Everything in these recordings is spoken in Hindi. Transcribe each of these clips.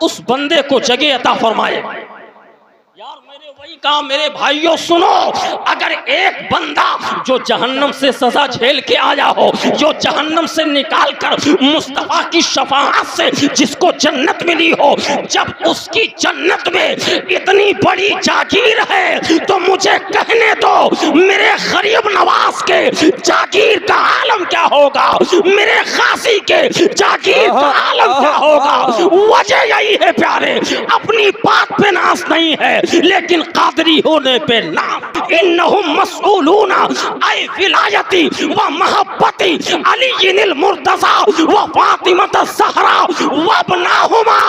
उस बंदे को जगह अता फरमाए। यार मेरे वही कहा, मेरे भाइयों सुनो, अगर एक बंदा जो जहन्नम से सजा झेल के आया हो, जो जहन्नम से निकाल कर मुस्तफा की शफाअत से जिसको जन्नत मिली हो, जब उसकी जन्नत में इतनी बड़ी जागीर है तो मुझे कहने दो मेरे गरीब नवाज के जागीर का आलम क्या होगा, मेरे खासी के जागीर का आलम क्या होगा। वजह यही है प्यारे, अपनी बात पे नाज नहीं है लेकिन कादरी होने पे नाम। इन्नहुम मसऊलूना ऐ विलायती व महब्बती अलील मुर्तज़ा व फातिमत ज़हरा व अपनाहुमा।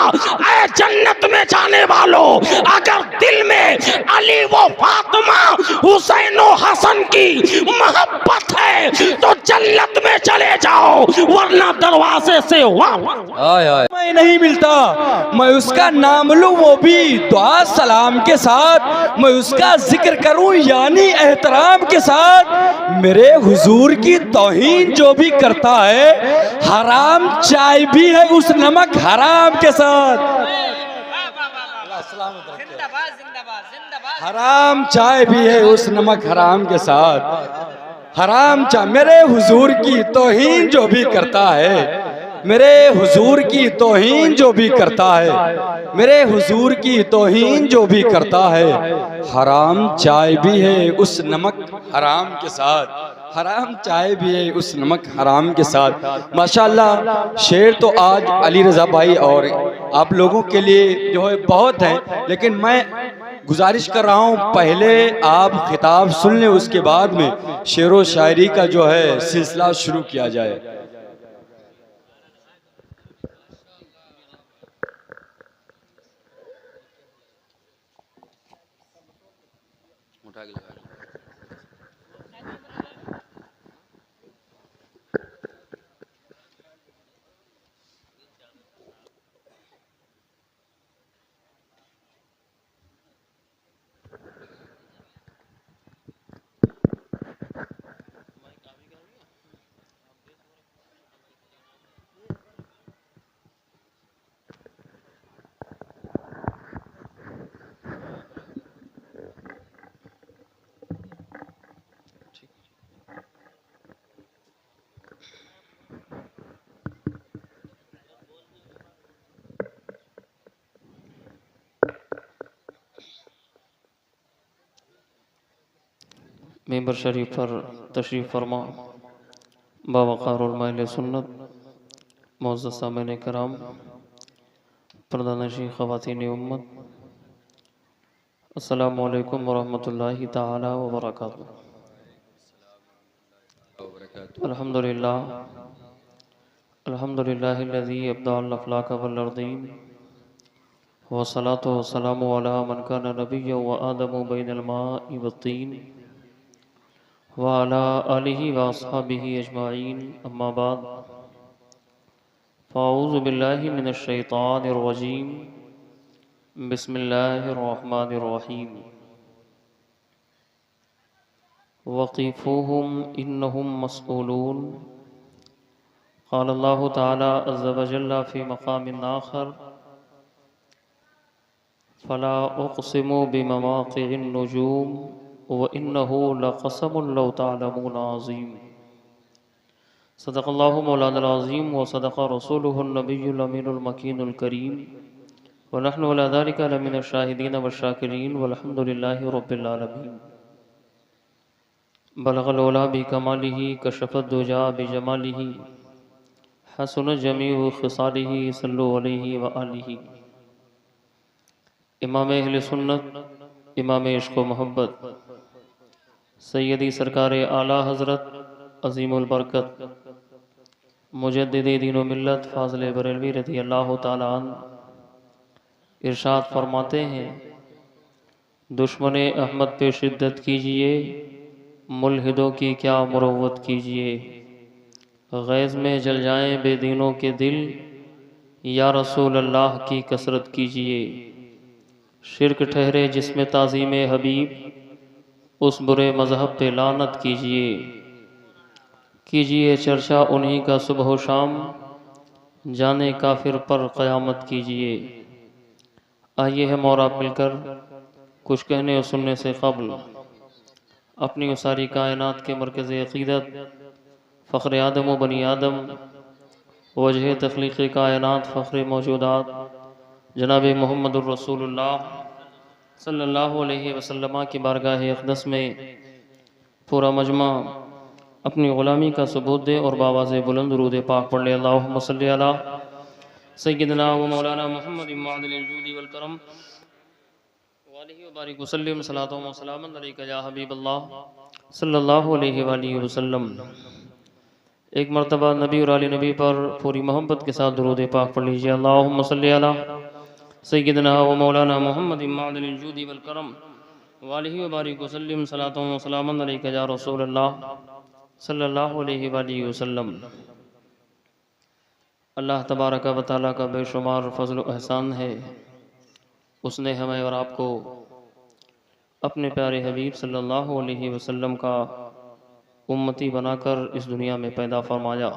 ऐ जन्नत में जाने वालों, अगर दिल में अली व फातिमा हुसैन व हसन की मोहब्बत है तो जन्नत में चले जाओ, वरना दरवाजे से मैं नहीं मिलता, मैं उसका नाम लूं वो भी दुआ सलाम के साथ, मैं उसका जिक्र करूं यानी एहतराम के साथ। मेरे हुजूर की तौहीन जो भी करता है, हराम चाय भी है उस नमक हराम के साथ। हराम चाय भी है उस नमक हराम के साथ। हराम चाय मेरे हुजूर की तौहीन जो भी करता है, मेरे हुजूर की तौहीन जो भी करता है, मेरे हुजूर की तौहीन जो भी करता है, हराम चाय भी है उस नमक हराम के साथ। हराम चाय भी है उस नमक हराम के साथ। माशाअल्लाह शेर तो आज अली रज़ा भाई और आप लोगों के लिए जो है बहुत है, लेकिन मैं गुजारिश कर रहा हूँ पहले आप खिताब सुन लें, उसके बाद में शेर व शायरी का जो है सिलसिला शुरू किया जाए। मेंबर शरीफ पर तशरीफ़ फरमा बावक़ारुल माइल सुन्नत मुअज़्ज़ज़ सामिईन किराम, पर्दानशीं ख़वातीन उम्मत, अस्सलामु अलैकुम वरहमतुल्लाहि ताला व बरकातुहू। अल्हम्दुलिल्लाह अल्हम्दुलिल्लाहिल्लज़ी अब्दअल अफ़लाक वल अर्दीन वस्सलातु वस्सलामु अला मन काना नबिय्यन व आदमु बैनल माइ वत्तीन व अला आलिहि व अस्हाबिहि अजमाइन, अम्मा बाद, फ़अऊज़ु बिल्लाहि मिनश शैतानिर रजीम, बिस्मिल्लाहिर रहमानिर रहीम। वक़ीफ़ूहुम इन्नहुम मसऊलून। क़ाल अल्लाहु तआला अज़्ज़ व जल्ल फ़ी मक़ामिन आख़र, फ़ला उक़सिमु बिमवाक़िइन नुजूम व इन्नहु लक़समुन लौ तअलमून अज़ीम। सदक़ल्लाहु मौलाना अज़ीम व सदक़ रसूलुहुन नबियुल अमीनुल मकीनुल करीम व नहनु अला ज़ालिका लमिनश शाहिदीन व शाकिरीन वल्हम्दुलिल्लाहि रब्बिल आलमीन। बलग़ल उला बिकमालिही कशफ़द दुजा बिजमालिही हसुनत जमीउ ख़िसालिही सल्लु अलैहि व आलिही। इमाम अहले सुन्नत, इमाम इश्क़ व मोहब्बत सैयदी सरकार आला हज़रत अज़ीमुल बरकत मुजद्दिद दीन व मिल्लत फ़ाज़िल बरेलवी रज़ी अल्लाह ताला अन्हु इरशाद फरमाते हैं, दुश्मने अहमद पे शिद्दत कीजिए, मुल्हिदों की क्या मुरव्वत कीजिए। गैज़ में जल जाएं बेदीनों के दिल, या रसूल अल्लाह की कसरत कीजिए। शिरक ठहरे जिसमें ताज़ीम हबीब, उस बुरे मज़हब पे लानत कीजिए। कीजिए चर्चा उन्हीं का सुबह शाम, जाने काफिर पर क़यामत कीजिए। आइए हम और आप मिलकर कुछ कहने और सुनने से क़ब्ल अपनी और सारी कायनात के मरकज़ अक़ीदत फ़ख्र आदम व बनी आदम वजह तख्लीक़ कायनात फ़ख्र मौजूदात जनाब मुहम्मदुर रसूलुल्लाह सल्लल्लाहु अलैहि वसल्लम की बारगाह अक़दस में पूरा मजमा अपनी ग़ुलामी का सबूत दे और बावाज़ बुलंद दुरूद पाक पढ़ ले। अल्लाहुम्मा सल्लि अला सय्यिदना व मौलाना मुहम्मद मअदिल जूदी वल करम व अलैहि व बारिक वसल्लम सलातो व सलामन अलैका या हबीबल्लाह सल्लल्लाहु अलैहि व आलिहि वसल्लम। एक मरतबा नबी और आले नबी पर पूरी मोहब्बत के साथ दुरूद पाक पढ़ लीजिए। अल्लाहुम्मा सल्लि अला सय्यिदना व मौलाना मुहम्मद मअदिल जूदी वल करम व अलैहि व बारिक वसल्लम सलातो व सलामन अलैका या रसूलल्लाह सल्लल्लाहु अलैहि वसल्लम। अल्लाह तबारक व तआला का बेशुमार फजल व एहसान है, उसने हमें और आपको अपने प्यारे हबीब सल्लल्लाहु अलैहि वसल्लम का उम्मती बनाकर इस दुनिया में पैदा फरमाया।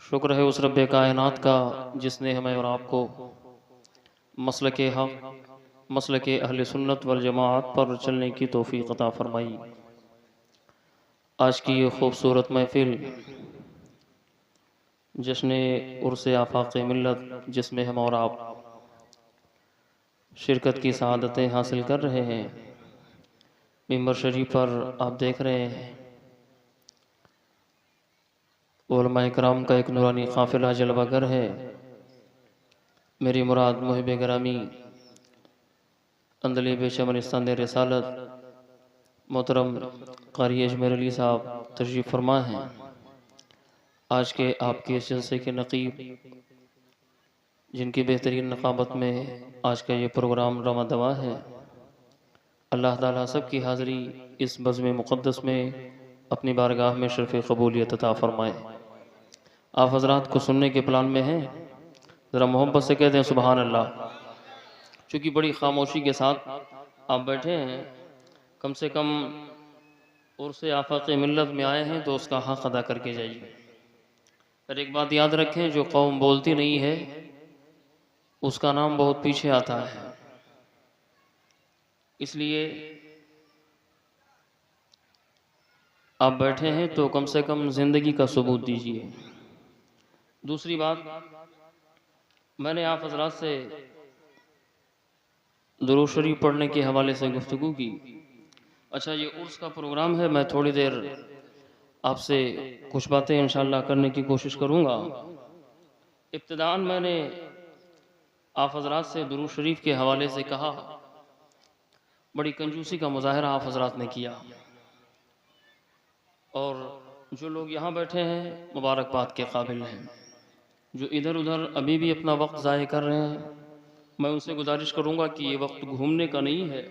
शुक्र है उस रब्बे कायनात का जिसने हमें और आपको मसलके हक़ मसलके अहले सुन्नत वल जमाअत पर चलने की तौफीक अता फरमाई। आज की ये खूबसूरत महफिल जश्न उर्स आफाक़ मिल्लत जिसमें हम और आप शिरकत की सआदतें हासिल कर रहे हैं, मिंबर शरीफ पर आप देख रहे हैं उलमा इकराम का एक नूरानी काफ़िला जलवागर है। मेरी मुराद मुहिब गरामी अंदली बेशमनिस्तान रिसालत मोहतरम क़ारी अजमेर अली साहब तशरीफ़ फरमा हैं। आज के आपके इस जलसे के नक़ीब जिनकी बेहतरीन नक़ाबत में आज का ये प्रोग्राम रमा दवा है, अल्लाह ताला सब की हाज़री इस बज़्म मुक़द्दस में अपनी बारगाह में शर्फ़ क़बूलियत अता फ़रमाए। आप हज़रात को सुनने के प्लान में हैं, ज़रा मोहब्बत से कहते हैं सुबहान अल्लाह। चूँकि बड़ी ख़ामोशी के साथ आप बैठे हैं, कम से कम उर्स आफ़ाक़ मिल्लत में आए हैं तो उसका हक़ अदा करके जाइए। पर एक बात याद रखें, जो कौम बोलती नहीं है उसका नाम बहुत पीछे आता है, इसलिए आप बैठे हैं तो कम से कम ज़िंदगी का सबूत दीजिए। दूसरी बात, मैंने आप हज़रात से दुरूद शरीफ पढ़ने के हवाले से गुफ्तगू की। अच्छा, ये उर्स का प्रोग्राम है, मैं थोड़ी देर आपसे कुछ बातें इंशाअल्लाह करने की कोशिश करूँगा। इब्तिदान मैंने आप हज़रात से दुरूद शरीफ के हवाले से कहा, बड़ी कंजूसी का मुज़ाहरा आप हज़रात ने किया और जो लोग यहाँ बैठे हैं मुबारकबाद के काबिल हैं। जो इधर उधर अभी भी अपना वक्त ज़ाय कर रहे हैं, मैं उनसे गुजारिश करूँगा कि ये वक्त घूमने का नहीं है,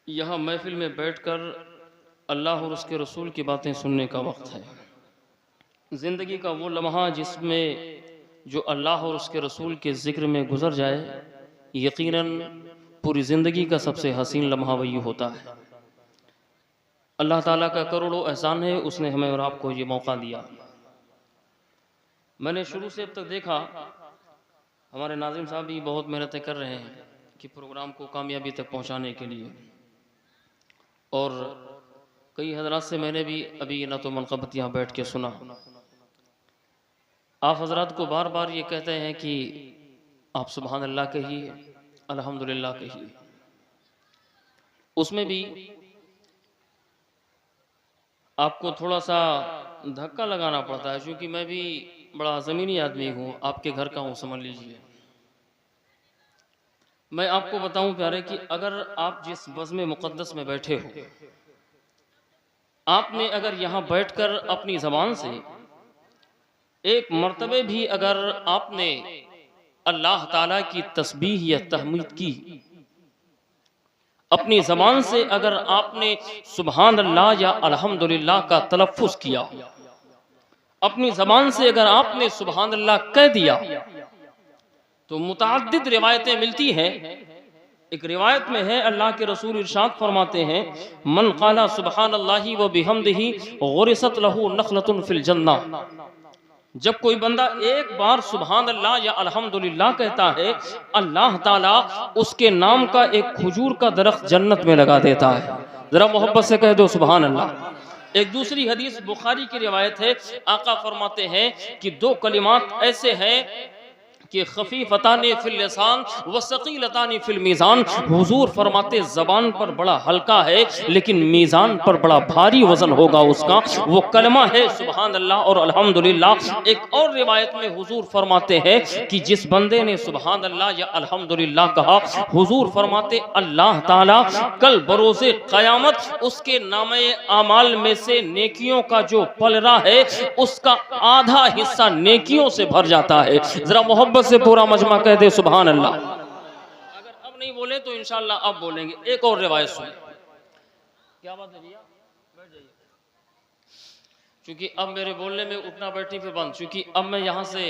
यहाँ महफिल में बैठकर अल्लाह और उसके रसूल की बातें सुनने का वक्त है। ज़िंदगी का वो लम्हा जिसमें जो अल्लाह और उसके रसूल के ज़िक्र में गुज़र जाए, यकीनन पूरी ज़िंदगी का सबसे हसीन लम्हा वही होता है। अल्लाह ताला का करोड़ों एहसान है, उसने हमें और आपको ये मौका दिया। मैंने शुरू से अब तक देखा, हमारे नाज़िम साहब भी बहुत मेहनतें कर रहे हैं कि प्रोग्राम को कामयाबी तक पहुंचाने के लिए, और कई हज़रात से मैंने भी अभी न तो मनक़बत यहाँ बैठ के सुना। आप हज़रात को बार बार ये कहते हैं कि आप सुबहान अल्लाह कहिए, अल्हम्दुलिल्लाह कहिए। उसमें भी आपको थोड़ा सा धक्का लगाना पड़ता है, क्योंकि मैं भी बड़ा ज़मीनी आदमी हूँ, आपके घर का हूँ, समझ लीजिए। मैं आपको बताऊं प्यारे कि अगर आप जिस बज़्म मुक़द्दस में बैठे हो, आपने अगर यहाँ बैठकर अपनी ज़बान से एक मर्तबे भी अगर आपने अल्लाह ताला की तस्बीह या तहमीद की, अपनी ज़बान से अगर आपने सुबहान अल्लाह या अल्हम्दुलिल्लाह का तलफ़्फ़ुज़ किया, अपनी ज़बान से अगर आपने सुबहान अल्लाह कह दिया, तो मुतअद्दिद रिवायतें मिलती हैं। एक रिवायत में है, अल्लाह के रसूल इरशाद फरमाते हैं, मन क़ाला सुबहान अल्लाहि व बिहम्दिही गुरिसत लहू नख़लतुन फ़िल जन्नह। जब कोई बंदा एक बार सुभान अल्लाह या अल्हम्दुलिल्लाह कहता है, अल्लाह ताला उसके नाम का एक खजूर का दरख्त जन्नत में लगा देता है। जरा मोहब्बत से कह दो सुभान अल्लाह। एक दूसरी हदीस बुखारी की रिवायत है, आका फरमाते हैं कि दो कलिमात ऐसे हैं कि खफीफतानी फिल लिसान व सकीलतानी फिल मीज़ान। हुजूर फरमाते ज़बान पर बड़ा हल्का है लेकिन मीज़ान पर बड़ा भारी वजन होगा उसका, वो कलमा है सुभान अल्लाह और अल्हम्दुलिल्लाह। एक और रिवायत में हुजूर फरमाते हैं कि जिस बंदे ने सुभान अल्लाह या अल्हम्दुलिल्लाह कहा, हुजूर फरमाते अल्लाह ताला कल बरोज़े क़यामत उसके नामे आमाल में से नेकियों का जो पलरा है उसका आधा हिस्सा नेकियों से भर जाता है। जरा मोहब्बत से पूरा मजमा कह दे सुभान अल्लाह। अगर अब नहीं बोले तो इंशाअल्लाह अब बोलेंगे। एक और रिवायत सुन। क्या बात है भैया, बैठ जाइए। क्योंकि अब मेरे बोलने में उठना बैठने पे बंद, क्योंकि अब मैं यहाँ से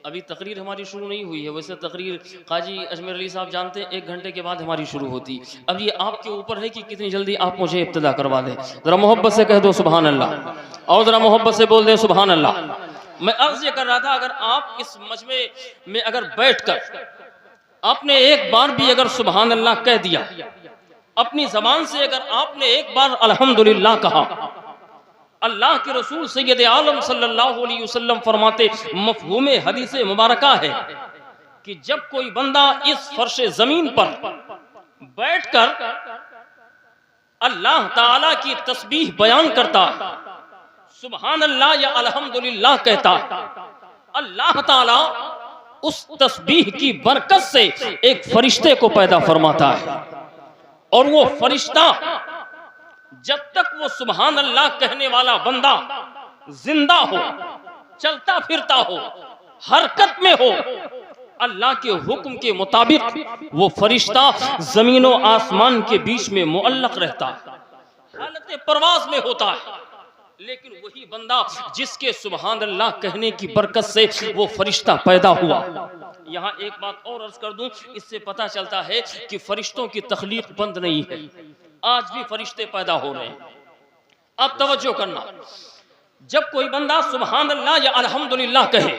अभी तकरीर हमारी शुरू नहीं हुई है। वैसे तकरीर काजी अजमेर अली साहब जानते हैं 1 घंटे के बाद हमारी शुरू होती। अब ये आपके ऊपर है कि कितनी जल्दी आप मुझे इब्तिदा करवा दें। जरा मोहब्बत से कह दो सुभान अल्लाह और जरा मोहब्बत से बोल दे सुभान अल्लाह। मैं अर्ज ये कर रहा था, अगर आप इस मजमे में अगर बैठकर आपने एक बार भी अगर सुभान अल्लाह कह दिया, अपनी जबान से अगर आपने एक बार अल्हम्दुलिल्लाह कहा, अल्लाह के रसूल सैयद आलम सल्लल्लाहु अलैहि वसल्लम फरमाते, मफहूम हदीस मुबारका है कि जब कोई बंदा इस फर्श जमीन पर बैठकर अल्लाह ताला की तस्बीह बयान करता, सुभान अल्लाह या अल्हम्दुलिल्लाह कहता, अल्लाह ताला उस तस्बीह की बरकत से एक फरिश्ते को पैदा फरमाता है। और वो फरिश्ता जब तक वो सुभान अल्लाह कहने वाला बंदा जिंदा हो, चलता फिरता हो, हरकत में हो, अल्लाह के हुक्म के मुताबिक वो फरिश्ता जमीन और आसमान के बीच में मुअल्लक रहता है, हालत परवाज में होता है। लेकिन वही बंदा जिसके सुभान अल्लाह कहने की बरकत से वो फरिश्ता पैदा हुआ। यहाँ एक बात और अर्ज कर दूं, इससे पता चलता है कि फरिश्तों की तख्लीक बंद नहीं है, आज भी फरिश्ते पैदा हो रहे हैं। अब तवज्जो करना, जब कोई बंदा सुभान अल्लाह या अल्हम्दुलिल्लाह कहे,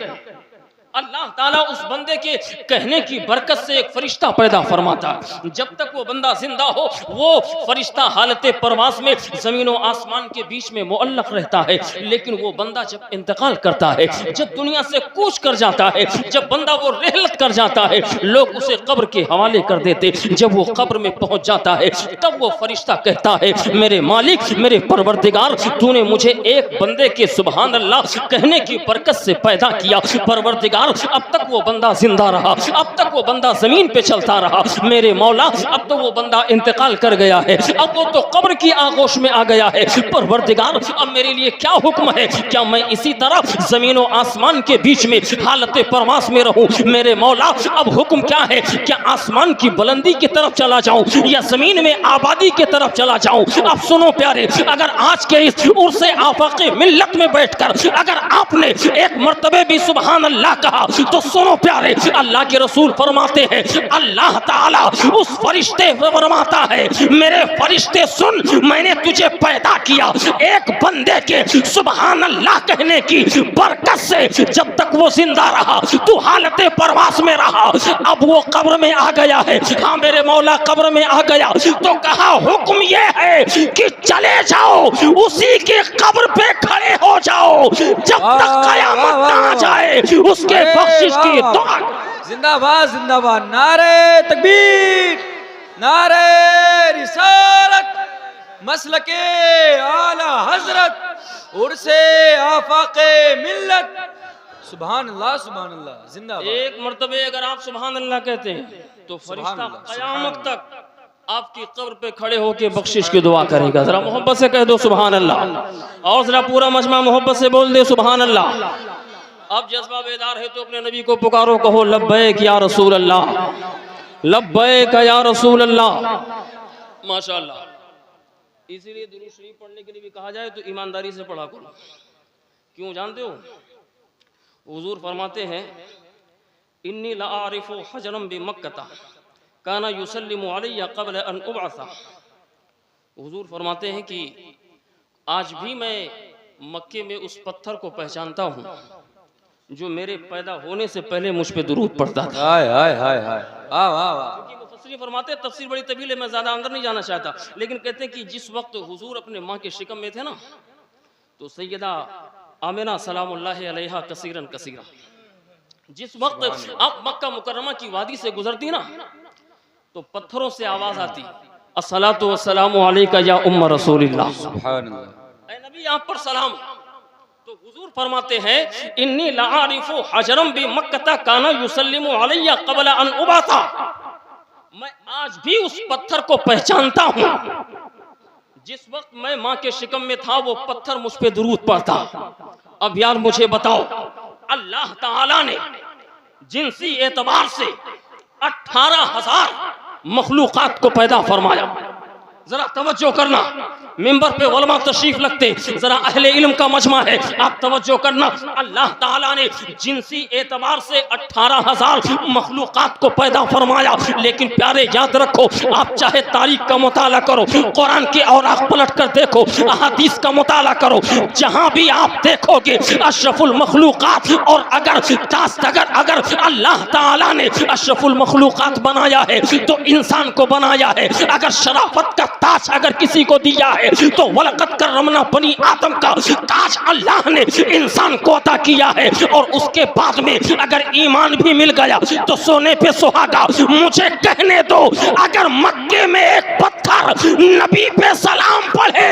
अल्लाह ताला उस बंदे के कहने की बरकत से एक फरिश्ता पैदा फरमाता। जब तक वो बंदा जिंदा हो, वो फरिश्ता हालत परवास में जमीन और आसमान के बीच में मुअल्लक रहता है। लेकिन वो बंदा जब इंतकाल करता है, जब दुनिया से कूच कर जाता है, जब बंदा वो रहलत कर जाता है, लोग उसे कब्र के हवाले कर देते। जब वो कब्र में पहुंच जाता है, तब वो फरिश्ता कहता है, मेरे मालिक, मेरे परवरदिगार, तूने मुझे एक बंदे के सुभान अल्लाह कहने की बरकत से पैदा किया। परवरदिगार, अब तक वो बंदा जिंदा रहा, अब तक वो बंदा जमीन पे चलता रहा। मेरे मौला, अब तो वो बंदा इंतकाल कर गया है, अब वो तो कब्र की आगोश में आ गया है। परवरदिगार, अब मेरे लिए क्या हुक्म है? क्या मैं इसी तरह जमीन और आसमान के बीच में हालत परवास में रहूं? मेरे मौला, अब हुक्म क्या है? क्या आसमान की बुलंदी की तरफ चला जाऊं या जमीन में आबादी की तरफ चला जाऊं? अब सुनो प्यारे, अगर आज के इस उर्से आफाक़े मिल्लत में बैठकर अगर आपने एक मर्तबे भी सुभान अल्लाह कहा तो सुनो प्यारे, अल्लाह के रसूल फरमाते हैं, अल्लाह ताला उस फरिश्ते फरमाता है, मेरे फरिश्ते सुन, मैंने तुझे पैदा किया एक बंदे के सुभान अल्लाह कहने की बरकत से। जब तक वो जिंदा रहा, तू हालत परवास में रहा। अब वो कब्र में आ गया है, हाँ मेरे मौला कब्र में आ गया, तो कहा हुक्म ये है कि चले जाओ, उसी के कब्र पे खड़े हो जाओ जब तक कयामत ना आ जाए, उसके बख्शिश की दुआ। जिंदाबाद जिंदाबाद, नारे तकबीर, नारे रिसालत, मसलके आला हजरत, उर्से आफाक़े मिल्लत। सुभान अल्लाह, सुभान अल्लाह, जिंदाबाद। एक मर्तबे अगर आप सुभान अल्लाह कहते हैं तो फरिश्ता क़यामत तक आपकी कब्र पे खड़े होके बख्शिश की दुआ करेगा। जरा मोहब्बत से कह दो सुभान अल्लाह और जरा पूरा मजमा मोहब्बत से बोल दे सुभान अल्लाह। अब जज्बा बेदार है तो अपने नबी को पुकारो, कहो लब्बैक या रसूल अल्लाह, लब्बैक या रसूल अल्लाह। माशाअल्लाह। इसीलिए दुरूद शरीफ पढ़ने के लिए भी कहा जाए तो ईमानदारी से पढ़ा करो। क्यों जानते हो? हुजूर फरमाते हैं, इन्नी ला आरिफु हजरम बि मक्का काना युसल्लिमु अलैया क़ब्ल अन उबअसा। हुजूर फरमाते हैं कि आज भी मैं मक्के में उस पत्थर को पहचानता हूँ जो मेरे पैदा होने से पहले मुझ पे दुरूद पढ़ता था। हाय हाय हाय हाय, वाह वाह वाह। क्योंकि मुफस्सिरीन फरमाते हैं, तफसीर बड़ी तवील है, मैं ज़्यादा अंदर नहीं जाना चाहता, लेकिन कहते हैं कि जिस वक्त हुजूर अपने माँ के शिकम में थे ना, तो सैयदा आमिना सलामुल्लाह अलैहा कसीरन कसीरा, जिस वक्त आप मक्का मुकर्रमा की वादी से गुजरती ना, तो पत्थरों से आवाज आती, अस्सलातु वस्सलामु अलैका या उम्म रसूलिल्लाह, सुभानअल्लाह। ऐ नबी आप पर सलाम। तो हुजूर फरमाते हैं, इन्नी लारिफु हजरम बि मक्का काना युसल्लिमु अलैया क़ब्ल अन उबाता, मैं आज भी उस पत्थर को पहचानता हूँ, जिस वक्त मैं माँ के शिकम में था वो पत्थर मुझ पे दुरूद पढ़ता। अब यार मुझे बताओ, अल्लाह ताला ने जिनसी एतबार से 18,000 मखलूकात को पैदा फरमाया। जरा तवज्जो करना, मिंबर पे उलमा तशरीफ लगते, जरा अहले इल्म का मजमा है, आप तवज्जो करना। अल्लाह ताला ने जिनसी एतबार से 18,000 मखलूकात को पैदा फरमाया, लेकिन प्यारे याद रखो, आप चाहे तारीख का मुताला करो, कुरान के औराक पलट कर देखो, अहादीस का मुताला करो, जहां भी आप देखोगे अशरफुल मखलूकात, और अगर अल्लाह ताला ने अशरफुल मखलूकात बनाया है तो इंसान को बनाया है। अगर शराफत का ताज अगर किसी को दिया है तो वलकत करमना बनी आदम का ताज अल्लाह ने इंसान को अता किया है। और उसके बाद में अगर ईमान भी मिल गया तो सोने पे सुहागा। मुझे कहने दो, अगर मक्के में एक पत्थर नबी पे सलाम पढ़े,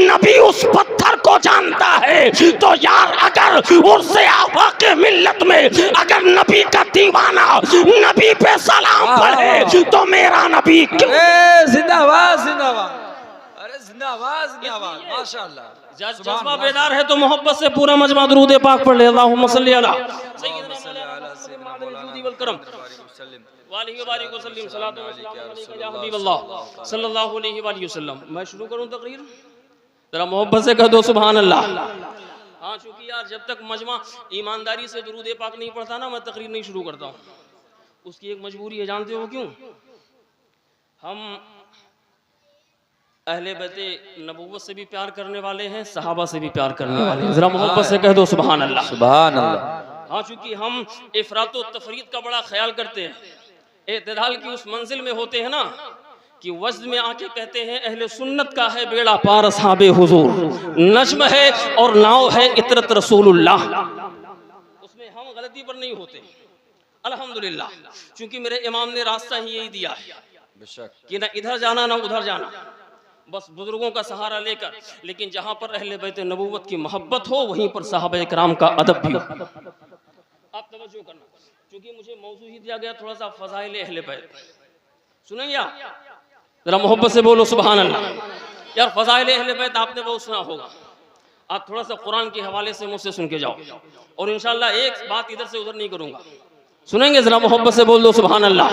नबी उस पत्थर को जानता है, तो यार अगर उससे आवा के मिल्लत में अगर नबी का दीवाना नबी पे सलाम पढ़े तो मेरा नबी जिंदाबाद जिंदाबाद, अरे जिंदाबाद जिंदाबाद, माशाअल्लाह। जज्बा बेदार है तो मोहब्बत से पूरा मजमा दुरूद पाक पढ़ ले। अल्लाहुम्मा सल्ली अला सय्यिदना मौलाना वल करम वालिहि वालिहि वसल्लम सलातो व सलाम अलैका या हबीबल्लाह सल्लल्लाहु अलैहि वसल्लम। मैं शुरू करूं तकरीर, जरा मोहब्बत से कह दो सुभान अल्लाह। हाँ, चूंकि यार जब तक मजमा ईमानदारी से दुरूद पाक नहीं पढ़ता ना, मैं तकरीर नहीं शुरू करता हूँ। उसकी एक मजबूरी है, जानते हो क्यों? हम अहले बैते नबूवत से भी प्यार करने वाले हैं, सहाबा से भी प्यार करने वाले हैं। जरा मोहब्बत से कह दो सुभान अल्लाह। सुभान अल्लाह। हाँ, चूंकि हम इफरात व तफरीद का बड़ा ख्याल करते हैं, एतदाल की उस मंजिल में होते हैं ना कि वज़्न में आके कहते हैं अहले सुन्नत का है बेड़ा पार असहाबे हुजूर, नज्म है और नाव है इतरत रसूलुल्लाह। उसमें हम गलती पर नहीं होते अल्हम्दुलिल्लाह, क्योंकि मेरे इमाम ने रास्ता ही यही दिया है कि ना इधर जाना ना उधर जाना, बस बुजुर्गों का सहारा लेकर। लेकिन जहाँ पर अहले बैत नबूवत की मोहब्बत हो वहीं पर साहबा इकराम का अदब भी हो। आप तवज्जो करना, क्योंकि मुझे मौजू ही दिया गया थोड़ा सा फज़ाइल अहले बैत। सुनेंगे आप? जरा मोहब्बत से बोलो सुभान अल्लाह। यार फज़ाइल अहले बैत आपने बहुत सुना होगा, आप थोड़ा सा कुरान के हवाले से मुझसे सुन के जाओ, और इंशाअल्लाह एक बात इधर से उधर नहीं करूँगा। सुनेंगे? जरा मोहब्बत से बोल दो सुभान अल्लाह।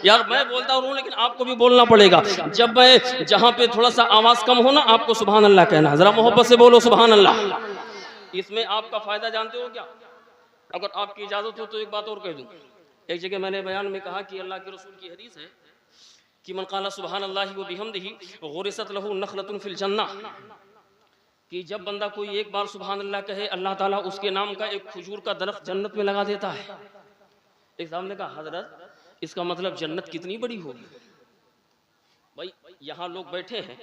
यार मैं बोलता हूँ लेकिन आपको भी बोलना पड़ेगा। जब मैं जहाँ पे थोड़ा सा आवाज़ कम हो ना, आपको सुभान अल्लाह कहना। जरा मोहब्बत से बोलो सुभान अल्लाह। इसमें आपका फ़ायदा जानते हो क्या? अगर आपकी इजाज़त हो तो एक बात और कह दूँ। एक जगह मैंने बयान में कहा कि अल्लाह के रसूल की हदीस है कि मन क़ाला सुभान अल्लाह व बिहम्दिही गुरिसत लहू नखलतुन फिल जन्नह, कि जब बंदा कोई एक बार सुभान अल्लाह कहे, अल्लाह ताला उसके नाम का एक खजूर का दरख्त जन्नत में लगा देता है। एक साहब ने कहा, हजरत इसका मतलब जन्नत कितनी बड़ी होगी? भाई यहाँ लोग बैठे हैं,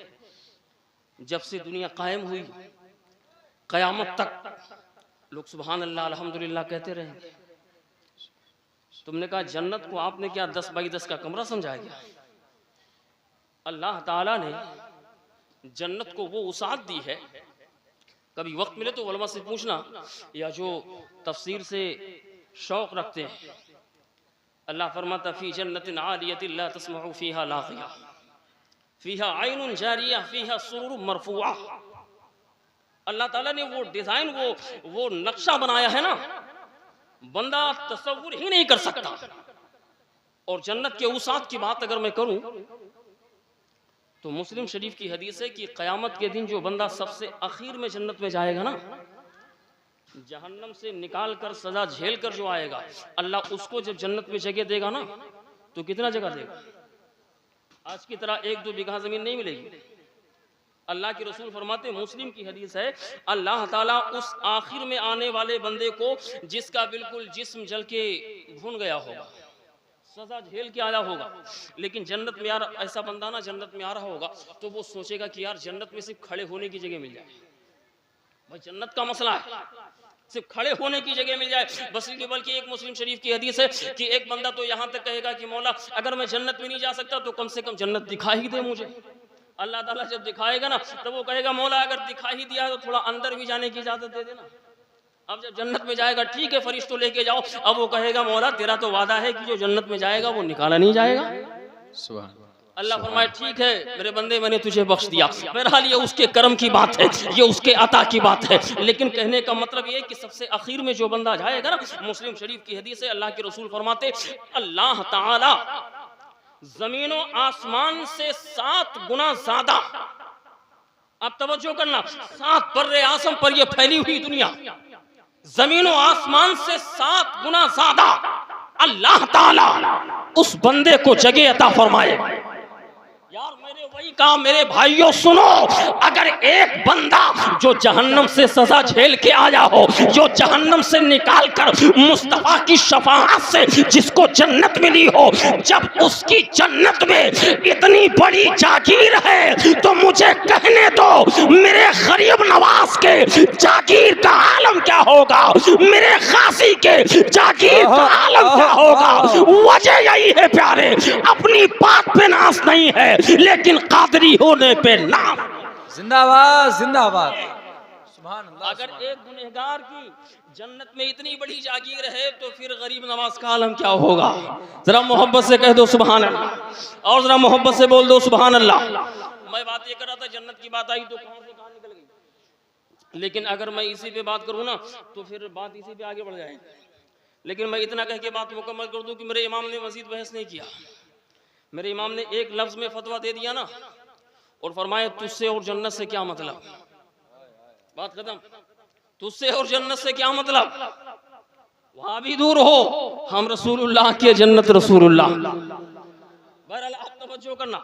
जब से दुनिया कायम हुई कयामत तक लोग सुभान अल्लाह अल्हम्दुलिल्लाह कहते रहेंगे। तुमने कहा जन्नत को आपने क्या 10 बाई 10 का कमरा समझा गया? अल्लाह ताला ने जन्नत को वो उसात दी है। कभी वक्त मिले तो उलमा से पूछना, या जो तफसीर से शौक रखते हैं। अल्लाह फरमाता फी जन्नतिन आलियतिन ला तस्मउ फीहा लागिया फीहा आइनुन जारिया फीहा सुरूर मरफूआ। अल्लाह ताला ने वो डिजाइन, वो नक्शा बनाया है ना, बंदा तसव्वुर ही नहीं कर सकता। और जन्नत के उसात की बात अगर मैं करूं तो मुस्लिम शरीफ की हदीस है कि क़यामत के दिन जो बंदा सबसे आखिर में जन्नत में जाएगा ना, जहन्नम से निकाल कर सजा झेल कर जो आएगा, अल्लाह उसको जब जन्नत में जगह देगा ना, तो कितना जगह देगा? आज की तरह 1-2 बीघा जमीन नहीं मिलेगी। अल्लाह के रसूल फरमाते, मुस्लिम की हदीस है, अल्लाह ताला उस आखिर में आने वाले बंदे को जिसका बिल्कुल जिस्म जल के भुन गया होगा, सजा झेल के आया होगा, लेकिन जन्नत में यार ऐसा बंदा ना जन्नत में आ रहा होगा तो वो सोचेगा कि यार जन्नत में सिर्फ खड़े होने की जगह मिल जाए। भाई जन्नत का मसला है, सिर्फ खड़े होने की जगह मिल जाए। बल्कि एक मुस्लिम शरीफ की हदीस है कि एक बंदा तो यहाँ तक कहेगा कि मौला अगर मैं जन्नत में नहीं जा सकता तो कम से कम जन्नत दिखा ही दे मुझे। अल्लाह ताला जब दिखाएगा ना तो वो कहेगा मौला अगर दिखा ही दिया तो थोड़ा अंदर भी जाने की इजाजत दे देना। अब जब जन्नत में जाएगा ठीक है फरिश्तों लेके जाओ, अब वो कहेगा मौला तेरा तो वादा है कि जो जन्नत में जाएगा वो निकाला नहीं जाएगा। अल्लाह फरमाए ठीक है मेरे बंदे मैंने तुझे बख्श दिया। बहरहाल ये उसके कर्म की बात है, ये उसके अता की बात है, लेकिन कहने का मतलब ये कि सबसे आखिर में जो बंदा जाएगा ना, मुस्लिम शरीफ की हदीस है, अल्लाह के रसूल फरमाते अल्लाह ताला जमीनो आसमान से 7 गुना ज्यादा, अब तवज्जो करना, 7 बर्रे आसम पर ये फैली हुई दुनिया, जमीनो आसमान से 7 गुना ज्यादा अल्लाह ताला उस बंदे को जगह अता फरमाए। यार मैंने वही कहा मेरे भाइयों सुनो, अगर एक बंदा जो जहन्नम से सजा झेल के आया हो, जो जहन्नम से निकाल कर मुस्तफा की शफाअत से जिसको जन्नत मिली हो, जब उसकी जन्नत में इतनी बड़ी जागीर है तो मुझे कहने दो मेरे गरीब नवाज के जागीर का आलम क्या होगा, मेरे खासी के जागीर का आलम क्या होगा। वजह यही है प्यारे, अपनी बात पे नाज नहीं है लेकिन कादरी होने पे नाम। जिंदाबाद जिंदाबाद सुभान अल्लाह। अगर एक गुनहगार की जन्नत में इतनी बड़ी जागीर है तो फिर गरीब नवाज का आलम क्या होगा। जरा मोहब्बत से कह दो सुभान अल्लाह, और जरा मोहब्बत से बोल दो सुभान अल्लाह। मैं बात ये कर रहा था, जन्नत की बात आई तो कहां से कहां निकल गई, लेकिन अगर मैं इसी पे बात करूं ना तो फिर बात इसी पे आगे बढ़ जाएगी। लेकिन मैं इतना कह के बात मुकम्मल कर दूं कि मेरे इमाम ने मजीद बहस नहीं किया, मेरे इमाम ने एक लफ्ज में फतवा दे दिया ना और फरमाया तुझसे और जन्नत से क्या मतलब, बात खत्म। तुझसे और जन्नत से क्या मतलब, वहां भी दूर हो, हम रसूलुल्लाह के जन्नत रसूलुल्लाह। बहरहाल आप तवज्जो करना,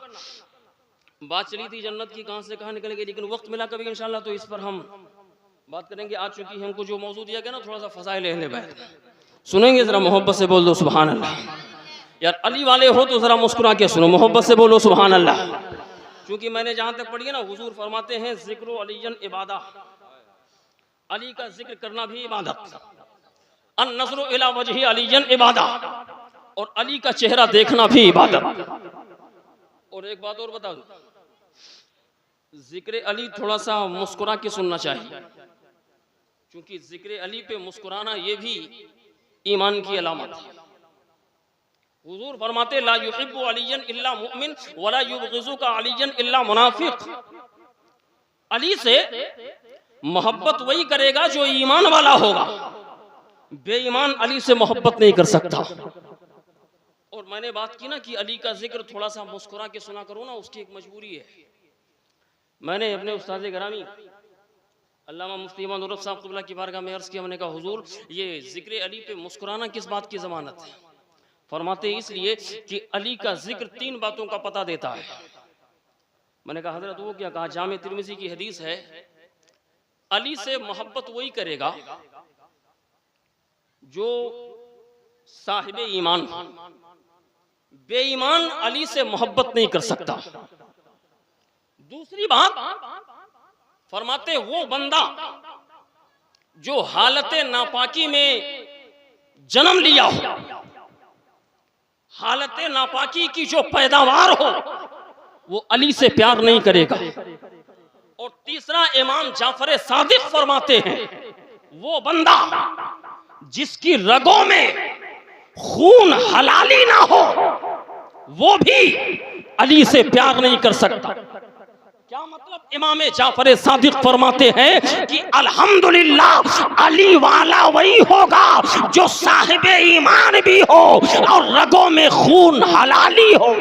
बात चली थी जन्नत की कहां से कहां निकल गई, लेकिन वक्त मिला कभी इंशाल्लाह तो इस पर हम बात करेंगे। आज चूंकि हमको जो मौजूद दिया गया ना थोड़ा सा फजाइल अहले बैत सुनेंगे, जरा मोहब्बत से बोल दो सुभान अल्लाह। यार अली वाले हो तो जरा मुस्कुरा के सुनो, मोहब्बत से बोलो सुभान अल्लाह। क्योंकि मैंने जहां तक पढ़ी है ना, हुजूर फरमाते हैं जिक्र अलीजन इबादा, अली का जिक्र करना भी इबादत, अन नज़्रु इला वजही अलीजन इबादा, और अली का चेहरा देखना भी इबादत। और एक बात और बता दूं, जिक्र अली थोड़ा सा मुस्कुरा के सुनना चाहिए, क्योंकि जिक्र अली पे मुस्कुराना ये भी ईमान की अलामत है। हुजूर फरमाते ला युहिब्बु अलीयन इल्ला मुमिन वला युबग़िज़ु का अलीयन इल्ला मुनाफिक। अली से मोहब्बत वही करेगा जो ईमान वाला होगा, बेईमान अली से मोहब्बत नहीं कर सकता। और मैंने बात की ना कि अली का जिक्र थोड़ा सा मुस्कुरा के सुना करो ना, उसकी एक मजबूरी है। मैंने अपने उस्ताद गिरामी अल्लामा मुफ्ती इमाम नूरुद्दीन साहब क़िबला की बारगाह में अर्ज़ किया, मैंने कहा हुजूर ये जिक्र अली पे मुस्कुराना किस बात की ज़मानत है। फरमाते इसलिए कि अली का जिक्र 3 बातों का पता देता है। मैंने कहा हजरत वो क्या कहा, जामे तिर्मिज़ी की हदीस है, अली से मोहब्बत वही करेगा जो साहिबे ईमान, बेईमान अली से मोहब्बत नहीं कर सकता। दूसरी बात फरमाते वो बंदा जो हालत नापाकी में जन्म लिया हो, हालत नापाकी की जो पैदावार हो, वो अली से प्यार नहीं करेगा। और तीसरा इमाम जाफर सादिक फरमाते हैं वो बंदा जिसकी रगों में खून हलाली ना हो, वो भी अली से प्यार नहीं कर सकता। क्या मतलब, इमाम जाफर सादिक फरमाते हैं कि अल्हम्दुलिल्लाह अली वाला वही होगा जो साहिबे ईमान भी हो और रगों में खून हलाली हो।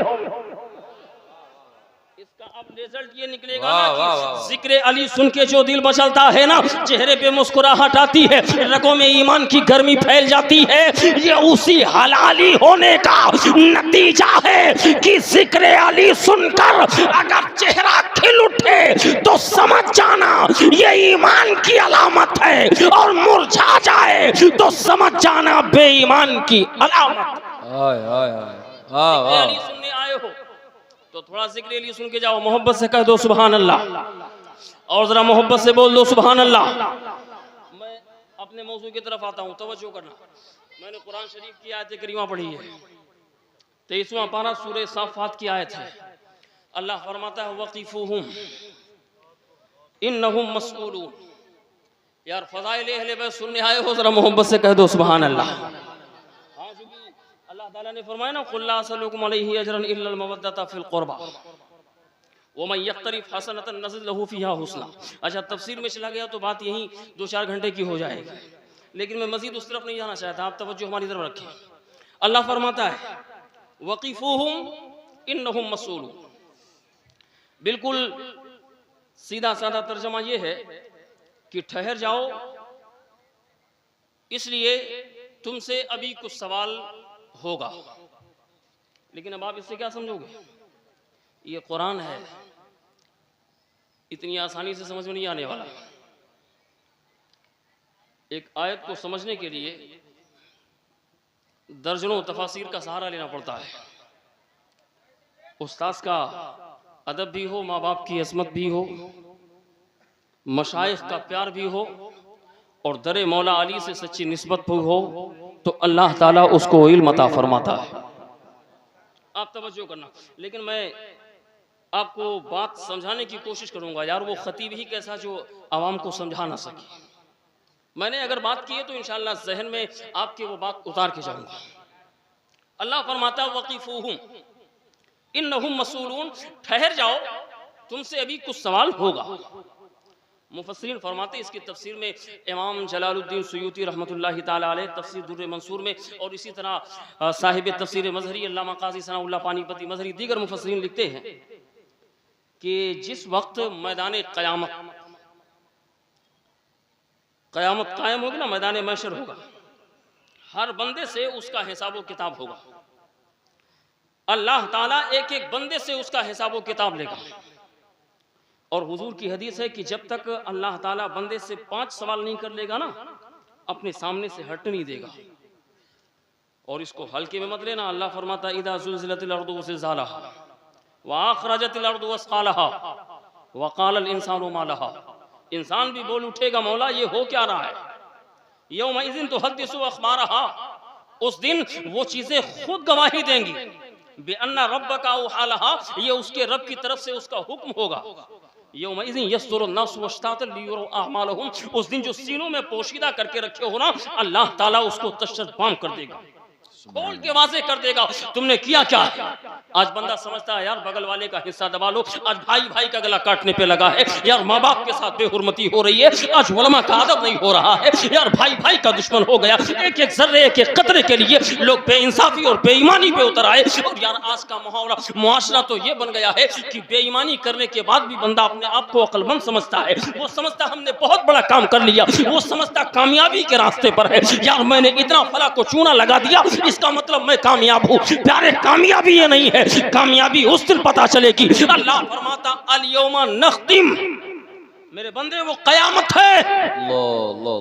इसका अब रिजल्ट ये निकलेगा ना कि जिक्र अली सुन के जो दिल मचलता है ना, चेहरे पे मुस्कुराहट आती है, रगों में ईमान की गर्मी फैल जाती है, ये उसी हलाली होने का नतीजा है कि जिक्र अली सुनकर अगर चेहरा खिल उठे तो समझ जाना ये ईमान की अलामत है, और मुरझा जाए तो समझ जाना बेईमान की अलामत। अली सुनने आए हो तो थोड़ा जिक्र अली सुन के जाओ, मोहब्बत से कह दो सुभान अल्लाह, और जरा मोहब्बत से बोल दो सुभान अल्लाह। मैं अपने मौजू की तरफ आता हूँ, तवज्जो करना। मैंने कुरान शरीफ की आयत करीमा पढ़ी है, 23वां पारा सूरह साफात की आयत है। अल्लाह फरमाता है वक़ीफूहुम इन्नहुम मसऊलून। यार फज़ाइल अहले बैत सुनने आए हो, जरा मोहब्बत से कह दो सुभान अल्लाह। हाँ, क्योंकि अल्लाह ताला ने फरमाया ना कुल ला असलुकुम अलैहि अजरन इल्लल मवद्दता फिल क़ुरबा व मन यक़्तरिफ हसनतन नज़िद लहू फ़ीहा हुस्ना। अच्छा, तफसीर में चला गया तो बात यहीं 2-4 घंटे की हो जाएगी, लेकिन मैं मजीद उस तरफ नहीं जाना चाहता, आप तवज्जो हमारी तरफ रखें। अल्लाह फरमाता है वक़ीफूहुम इन्नहुम मसऊलून। बिल्कुल सीधा साधा तर्जमा ये है कि ठहर जाओ, इसलिए तुमसे अभी कुछ सवाल होगा। लेकिन अब आप इससे क्या समझोगे? ये कुरान है, इतनी आसानी से समझ में नहीं आने वाला। एक आयत को समझने के लिए दर्जनों तफासिर का सहारा लेना पड़ता है। उस्ताद का अदब भी हो, माँ बाप की अज़मत भी हो, मशाइख का प्यार भी हो, और दरे मौला अली से सच्ची निस्बत भी हो, तो अल्लाह ताला उसको इल्म अता फरमाता है। आप तवज्जो करना। लेकिन मैं आपको बात समझाने की कोशिश करूंगा। यार वो खतीब ही कैसा जो आवाम को समझा ना सके। मैंने अगर बात की है तो इंशाअल्लाह जहन में आपके वो बात उतार के जाऊंगा। अल्लाह फरमाता वक़ीफूहुम इन्नहुम मसऊलून, ठहर जाओ, तुमसे अभी कुछ सवाल होगा। मुफस्सिरीन फरमाते इसकी तफसीर में इमाम जलालुद्दीन सुयूती रहमतुल्लाहि ताला अलैह तफसीर दुर्र मंसूर में, और इसी तरह साहिब तफसीर मजहरी अल्लामा काजी सनाउल्लाह पानीपती मजहरी दीगर मुफस्सिरीन लिखते हैं कि जिस वक्त मैदान क़यामत कायम होगी ना, मैदान महशर होगा, हर बंदे से उसका हिसाब किताब होगा। अल्लाह ताला एक एक बंदे से उसका हिसाब किताब लेगा। और हुजूर की हदीस है कि जब तक अल्लाह ताला बंदे से 5 सवाल नहीं कर लेगा ना, अपने सामने से हट नहीं देगा। और इसको हल्के में मत लेना। अल्लाह फरमाता इदा ज़ुलज़िलतिल अर्दु ज़िलज़ालहा व अख़रजतिल अर्दु अस्क़ालहा व क़ालल इंसानु मा लहा। इंसान भी बोल उठेगा मौला ये हो क्या रहा है। यौमइज़िन तुहद्दिसु अख़बारहा, उस दिन वो चीजें खुद गवाही देंगी। बिअन्ना रब्बका औहालहा, ये उसके रब की तरफ से उसका हुक्म होगा। यौमइज़िन यस्दुरु नासु वश्तातन लियुरौ अअमालहुम, उस दिन जो सीनों में पोशीदा करके रखे हो ना, अल्लाह ताला उसको तशद्दुद कर देगा, खोल के वाज़े कर देगा तुमने किया क्या है। आज बंदा समझता है यार बगल वाले का हिस्सा दबा लो, आज भाई भाई का गला काटने पे लगा है, यार माँ बाप के साथ बेहुरमती हो रही है, आज उलमा का अदब नहीं हो रहा है, यार भाई भाई का दुश्मन हो गया, एक एक जर्रे एक एक कतरे के लिए लोग बेइंसाफी और बेईमानी पे उतर आए। और यार आज का मुआशरा तो ये बन गया है कि बेईमानी करने के बाद भी बंदा अपने आप को अक्लमंद समझता है। वो समझता हमने बहुत बड़ा काम कर लिया, वो समझता कामयाबी के रास्ते पर है। यार मैंने इतना फला को चूना लगा दिया, इसका मतलब मैं कामयाब हूँ। प्यारे कामयाबी ये नहीं है, कामयाबी उस दिन पता चलेगी। अल्लाह फरमाता अल यौमा नख्तिम, मेरे बंदे वो कयामत है।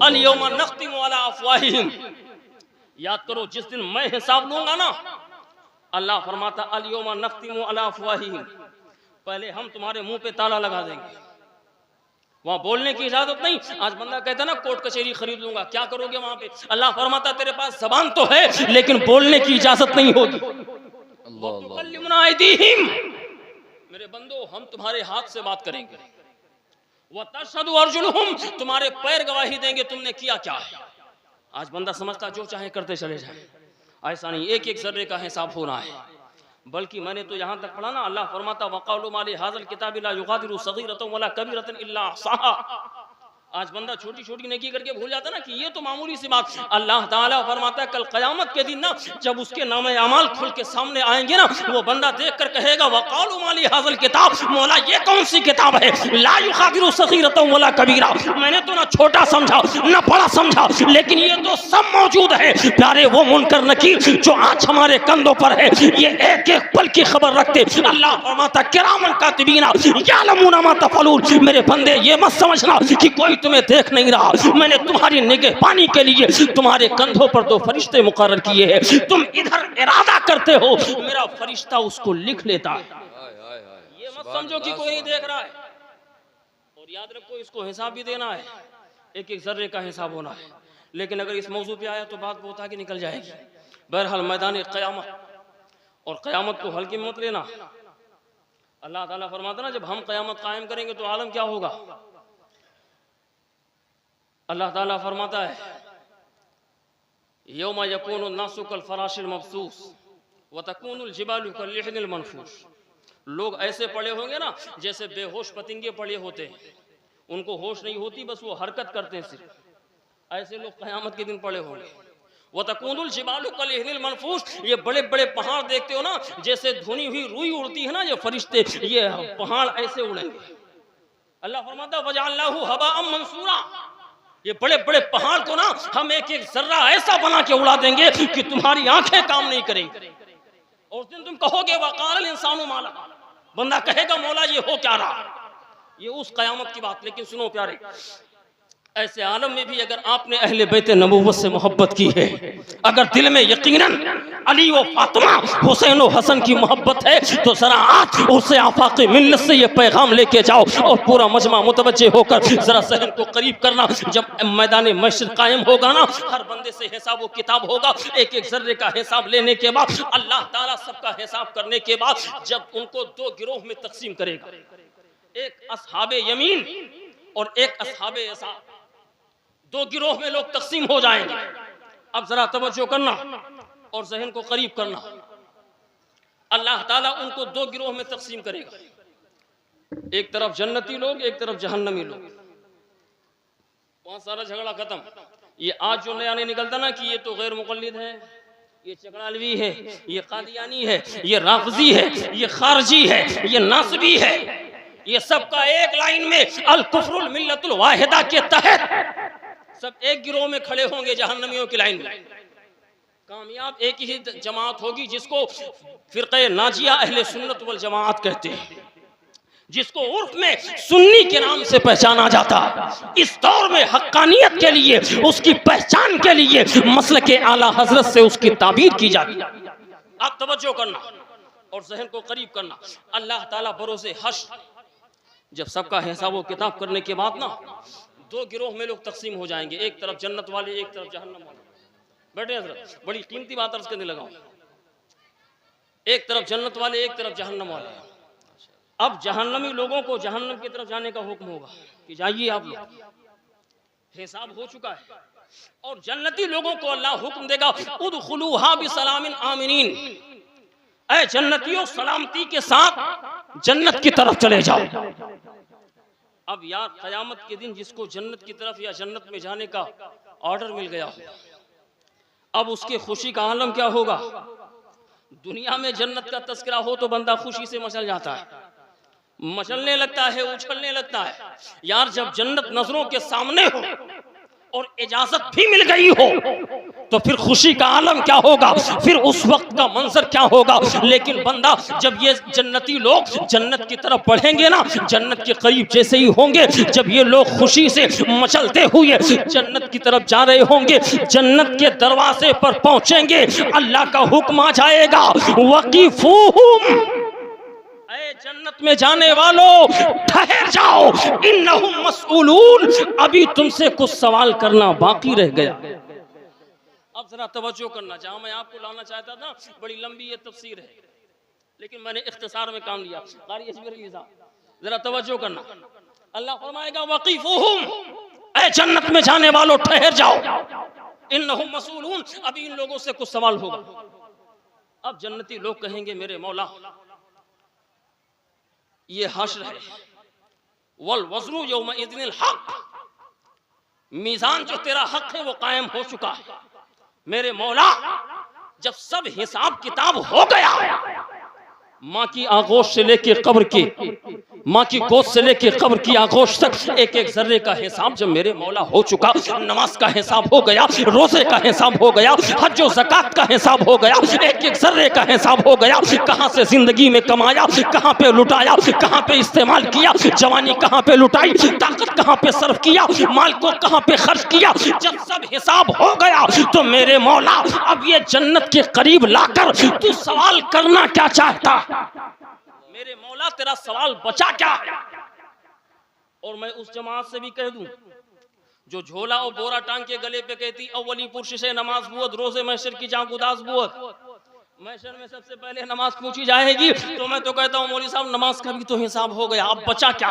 अल यौमा नख्तिम अला अफवाहिहिम, याद करो जिस दिन मैं हिसाब लूंगा ना, अल्लाह फरमाता अल यौमा नख्तिम अला अफवाहिहिम, पहले हम तुम्हारे मुंह पे ताला लगा देंगे, वहां बोलने की इजाजत नहीं। आज बंदा कहता ना कोर्ट कचहरी खरीद लूंगा, क्या करोगे वहां पे। अल्लाह फरमाता तेरे पास जबान तो है लेकिन बोलने की इजाजत नहीं होगी। मेरे बंदो हम तुम्हारे हाथ से बात करेंगे, वह तशहदु अर्जुलुहुम, तुम्हारे पैर गवाही देंगे तुमने किया क्या है। आज बंदा समझता जो चाहे करते चले जाए, ऐसा नहीं, एक एक जर्रे का हिसाब होना है। बल्कि मैंने तो यहाँ तक पढ़ा ना, अल्लाह फरमाता वक़ालू मा लिहाज़िल किताबि ला युग़ादिरु सग़ीरतन वला कबीरतन इल्ला अहसाहा। आज बंदा छोटी छोटी नेकी करके भूल जाता ना कि ये तो मामूली सी बात। अल्लाह ताला फरमाता है कल क़यामत के दिन ना जब उसके नामे अमाल खुल के सामने आएंगे ना, वो बंदा देख कर कहेगा वक़ालू माली हाज़िल किताब, मौला ये कौन सी किताब है, ला युग़ादिरु सग़ीरतन वला कबीरा, मैंने तो ना छोटा समझा ना बड़ा समझा, लेकिन ये तो सब मौजूद है। प्यारे वो मुनकर नकीर जो आज हमारे कंधों पर है, ये एक एक पल की खबर रखते। अल्लाह फरमाता किरामन कातिबीना यालमूना मा तफ़अलून, मेरे बंदे ये मत समझना कि कोई तुम्हें देख नहीं रहा, मैंने तुम्हारी निगहबानी के लिए तुम्हारे कंधों पर 2 फरिश्ते मुकर्रर किए हैं, तुम इधर इरादा करते हो मेरा फरिश्ता उसको लिख लेता है। ये मत समझो कि कोई नहीं देख रहा है। और याद रखो इसको हिसाब भी देना है, एक एक जर्रे का हिसाब होना है। लेकिन अगर इस मौजू पे आया तो बात बहुत आगे निकल जाएगी। बहरहाल मैदान क़यामत, और क़यामत को हल्के में मत लेना। अल्लाह ताला फरमाता ना जब हम क़यामत कायम करेंगे तो आलम क्या होगा। अल्लाह ताला फरमाता है यौमा यकूनु नासु कल फराशिल मबसूस व तकूनुल जिबालु कल लिहनिल मनफूश, लोग ऐसे पड़े होंगे ना जैसे बेहोश पतिंगे पड़े होते हैं, उनको होश नहीं होती, बस वो हरकत करते हैं सिर्फ, ऐसे लोग क़यामत के दिन पड़े होंगे। व तकूनुल जिबालु कल लिहनिल मनफूश, ये बड़े बड़े पहाड़ देखते हो ना जैसे धुनी हुई रुई उड़ती है ना, ये फरिश्ते ये पहाड़ ऐसे उड़ेंगे। अल्लाह फरमाता वजअलनाहु हबाअम मंसूरा, ये बड़े बड़े पहाड़ को ना हम एक एक जर्रा ऐसा बना के उड़ा देंगे कि तुम्हारी आंखें काम नहीं करेंगी। और उस दिन तुम कहोगे वक़ाल इंसानु माला, बंदा कहेगा मौला ये हो क्या रहा। ये उस क़यामत की बात। लेकिन सुनो प्यारे, ऐसे आलम में भी अगर आपने अहले बैत नबूवत से मोहब्बत की है, अगर दिल में यकीनन अली व फातिमा हुसैन व हसन की मोहब्बत है, तो जरा आज उसे आफाक़े मिल्लत से ये पैगाम लेके जाओ और पूरा मजमा मुतवज्जे होकर जरा सहन को करीब करना। जब मैदान महशर कायम होगा ना, हर बंदे से हिसाब व किताब होगा, एक एक जर्रे का हिसाब लेने के बाद अल्लाह ताला सबका हिसाब करने के बाद जब उनको 2 गिरोह में तकसीम करेगा, एक अस्हाबे यमीन और एक अस्हाबे यसार, 2 गिरोह में लोग तकसीम हो जाएंगे। अब जरा तवज्जो करना और ज़हन को करीब करना। अल्लाह ताला उनको 2 गिरोह में तकसीम करेगा, एक तरफ जन्नती लोग, एक तरफ जहन्नमी लोग। वहां सारा झगड़ा खत्म। ये आज जो नया नहीं निकलता ना कि ये तो गैर मुक़ल्लिद है, ये चकड़ालवी है, ये कादियानी है, ये राफ़ज़ी है, ये खारजी है, ये नासबी है, ये सबका एक लाइन में अल कुफ्रुल मिल्लतुल वाहिदा के तहत सब एक गिरोह में खड़े होंगे जहन्नमियों की लाइन में। कामयाब एक ही जमात होगी जिसको फिरक़े नाजिया अहले सुन्नत वल जमात कहते हैं, जिसको उर्फ में सुन्नी के नाम से पहचाना जाता है। इस दौर में हक्कानियत के लिए, उसकी पहचान के लिए मसलके आला हजरत से उसकी ताबीर की जाती है। आप तवज्जो करना और ज़हन को करीब करना। अल्लाह ताला बरोज़े हश्र जब सबका हिसाब व किताब करने के बाद ना 2 गिरोह में लोग तकसीम हो जाएंगे, एक तरफ जन्नत वाले, एक तरफ जहन्नम वाले। बैठे हज़रत, बड़ी कीमती बात अर्ज़ करने लगा हूं। एक तरफ जन्नत वाले, एक तरफ जहन्नम वाले। अब जहन्नमी लोगों को जहन्नम की तरफ जाने का हुक्म होगा कि जाइए आप लोग, हिसाब हो चुका है। और जन्नती लोगों को अल्लाह हुक्म देगा उदखुलूहा बिसलामिन आमिनीन, ऐ जन्नतियों सलामती के साथ जन्नत की तरफ चले जाओ। अब यार क़यामत के दिन जिसको जन्नत की तरफ या जन्नत में जाने का ऑर्डर मिल गया हो, अब उसके खुशी का आलम क्या होगा। दुनिया में जन्नत का तस्करा हो तो बंदा खुशी से मचल जाता है, मचलने लगता है, उछलने लगता है। यार जब जन्नत नजरों के सामने हो और इजाजत भी मिल गई हो तो फिर खुशी का आलम क्या होगा, फिर उस वक्त का मंजर क्या होगा। लेकिन बंदा जब ये जन्नती लोग जन्नत की तरफ बढ़ेंगे ना, जन्नत के करीब जैसे ही होंगे, जब ये लोग खुशी से मचलते हुए जन्नत की तरफ जा रहे होंगे, जन्नत के दरवाजे पर पहुंचेंगे, अल्लाह का हुक्म आ जाएगा वक़ीफूहुम, जन्नत में जाने वालों ठहर जाओ, इन्नहुम मसऊलून, अभी तुमसे कुछ सवाल करना बाकी रह गया। अब जरा तवज्जो करना, जहां मैं आपको लाना चाहता था बड़ी लंबी ये तफसीर है, लेकिन मैंने इख्तिसार में काम लिया। कारी अजमेर अली साहब जरा तवज्जो करना। अल्लाह फरमाएगा वक़ीफूहुम, ऐ जन्नत में जाने वालों ठहर जाओ, इन्नहुम मसऊलून, अभी इन लोगों से कुछ सवाल होगा। अब जन्नती लोग कहेंगे मेरे मौला ये हश्र है, वल वज़्नु यौमइज़िनिल हक़, मीजान जो तेरा हक है वो कायम हो चुका है। मेरे मौला, जब सब हिसाब किताब हो गया, माँ की आगोश से लेके कब्र की, माँ की गोद से लेके कब्र की आगोश तक एक एक जर्रे का हिसाब जब मेरे मौला हो चुका, नमाज का हिसाब हो गया, रोजे का हिसाब हो गया, हज और ज़कात का हिसाब हो गया, एक एक जर्रे का हिसाब हो गया, कहाँ से जिंदगी में कमाया, कहाँ पे लुटाया, कहाँ पे इस्तेमाल किया, जवानी कहाँ पे लुटाई, ताकत कहाँ पे सर्व किया, माल को कहाँ पे खर्च किया, जब सब हिसाब हो गया तो मेरे मौला अब ये जन्नत के करीब लाकर तू सवाल करना क्या चाहता? मेरे मौला तेरा सवाल बचा क्या है? और मैं उस जमात से भी कह दूं जो झोला और बोरा टांग के गले पे कहती अव्वली पुरुष से नमाज बुअत रोजे महशर की जान उदास बुअत, महशर में सबसे पहले नमाज पूछी जाएगी। तो मैं तो कहता हूं मौली साहब नमाज का भी तो हिसाब हो गया, अब बचा क्या?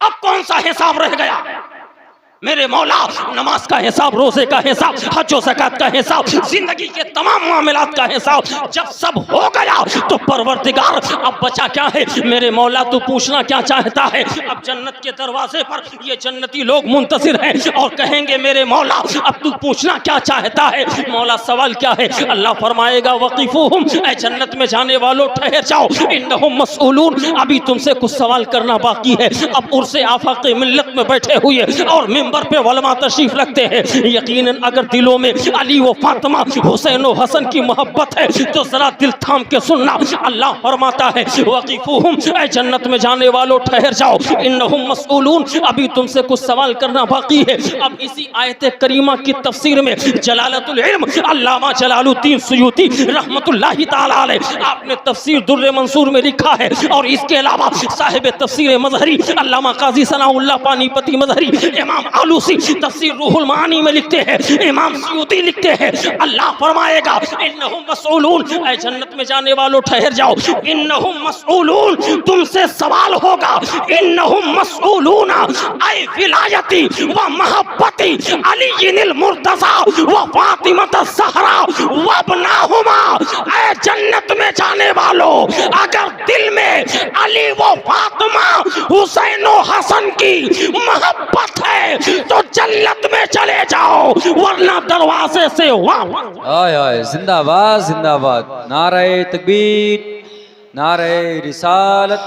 अब कौन सा हिसाब रह गया? मेरे मौला नमाज का हिसाब, रोजे का हिसाब, हज और ज़कात का हिसाब, जिंदगी के तमाम मामलात का हिसाब जब सब हो गया तो परवरदिगार अब बचा क्या है? मेरे मौला तू पूछना क्या चाहता है? अब जन्नत के दरवाजे पर ये जन्नती लोग मुंतजिर हैं और कहेंगे मेरे मौला अब तू पूछना क्या चाहता है? मौला सवाल क्या है? अल्लाह फरमाएगा वक़िफूहुम, ऐ जन्नत में जाने वालों ठहर जाओ, इन्नहुम मसऊलून, अभी तुमसे कुछ सवाल करना बाकी है। अब उर्से आफाक़े मिल्लत में बैठे हुए और मिंबर पे वलमा तशरीफ रखते हैं, यकीनन अगर दिलों में अली व फातिमा, हुसैन व हसन की मोहब्बत है तो जरा दिल थाम के सुनना। अल्लाह फरमाता है वक़िफूहुम, ऐ जन्नत में जाने वालों ठहर जाओ, इन्नहुम मसऊलून, अभी तुमसे कुछ सवाल करना बाकी है। अब इसी आयत करीमा की तफसीर में जलालतुल इल्म अल्लामा जलालुद्दीन सुयूती रहमतुल्लाहि ताला अलैह आपने तफसीर दुर्र मंसूर में लिखा है, और इसके अलावा साहिब तफसीर मज़हरी अल्लामा काजी सनाउल्लाह पानीपती मज़हरी, इमाम आलूसी तफसीर रूहुल मानी में लिखते हैं, इमाम सयूती लिखते हैं, अल्लाह फरमाएगा इन्नहुम मसऊलून, ऐ जन्नत में जाने वालों ठहर जाओ, इन्नहुम मसऊलून, तुमसे सवाल होगा, इन्नहुम मसऊलून ऐ विलायती व महब्बती अलीइल मुर्तज़ा व फातिमत ज़हरा व इब्नाहुमा, ऐ जन्नत में जाने वालों अगर दिल में अली व फातिमा हुसैन व हसन की मोहब्बत है तो जन्नत में चले जाओ, वरना दरवाजे से वापस। आय आय, जिंदाबाद जिंदाबाद, नारे तकबीर, नारे रिसालत,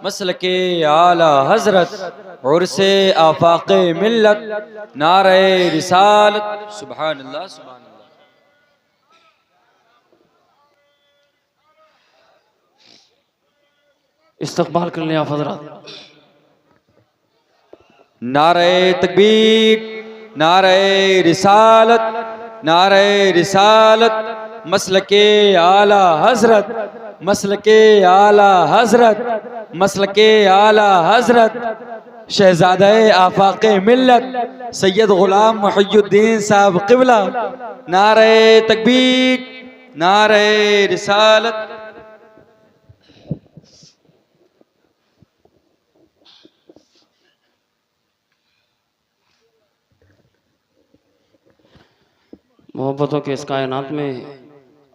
मसलके आला हजरत और से आफाक़े मिल्लत, नारे रिसालत, सुभान अल्लाह सुभान अल्लाह। इस्तकबाल कर लें आप हजरात। नारे तकबीर, नारे रिसालत, नारे रिसालत, मसलके आला हजरत, मसलके आला हजरत, मसलके आला हजरत, शहजादे आफाक़े मिल्लत सैयद गुलाम मुहियुद्दीन साहब क़िबला, नारे तकबीर, नारे रिसालत। मोहब्बतों के इस कायनात में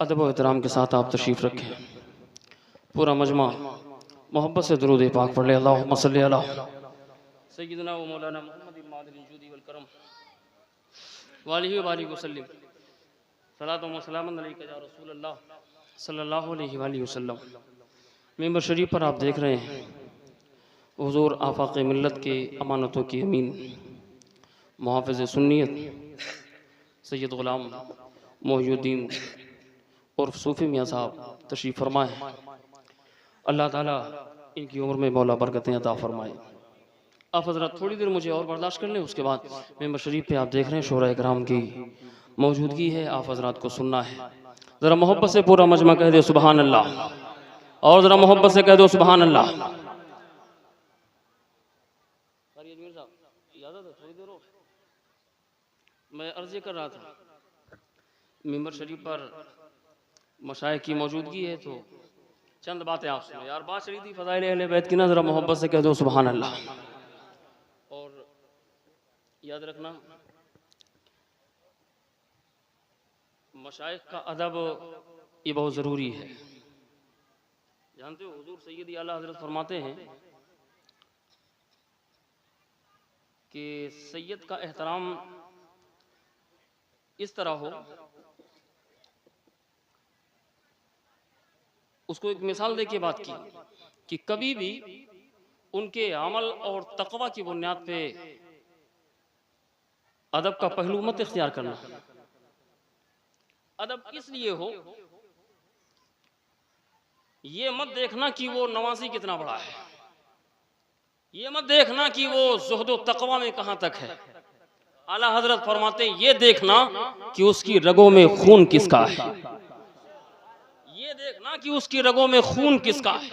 अदब व एहतराम के साथ आप तशरीफ़ रखें। पूरा मजमा मोहब्बत से दुरूद पाक पढ़ ले। अल्लाहुम्मा सल्ली अला सय्यिदना व मौलाना मुहम्मद मादिल जूदी वल करम व आलिहि व बारिक वसल्लम, सलातु व सलामुन अलैका या रसूल अल्लाह सल्लल्लाहु अलैहि वसल्लम। मेंबर शरीफ पर आप देख रहे हैं हुजूर आफाक़ मिल्लत के अमानतों की अमीन मुहाफ़िज़ सुन्नियत सैयद ग़ुलाम मोहिउद्दीन और सूफ़ी मियाँ साहब तशरीफ़ फरमाए। अल्लाह ताला इनकी उम्र में मौला बरकतें अता फरमाए। आप हज़रात थोड़ी देर मुझे और बर्दाश्त कर लें, उसके बाद मेंबर शरीफ पे आप देख रहे हैं शोरा इकराम की मौजूदगी है, आप हज़रात को सुनना है। ज़रा मोहब्बत से पूरा मजमा कह दे सुबहान अल्लाह, और ज़रा मोहब्बत से कह दो सुबहान अल्लाह। मैं अर्ज़ कर रहा था मिंबर शरीफ पर मशाइख की मौजूदगी है तो चंद बातें आप सुनो यार। बात चली थी फ़ज़ाइल अहले बैत की ना, ज़रा मोहब्बत से कह दो सुबहान अल्लाह। और याद रखना मशाइख का अदब ये बहुत ज़रूरी है। जानते हो हुज़ूर सैयदी आला हज़रत फरमाते हैं कि सैयद का एहतराम इस तरह हो, उसको एक मिसाल देके बात की कि कभी भी उनके अमल और तकवा की बुनियाद पे अदब का पहलू मत इख्तियार करना। अदब इसलिए हो, ये मत देखना कि वो नवाजी कितना बड़ा है, ये मत देखना कि वो ज़ुहद तकवा में कहां तक है। आला हजरत फरमाते हैं ये देखना कि उसकी रगों में खून किसका है, ये देखना कि उसकी रगों में खून किसका है।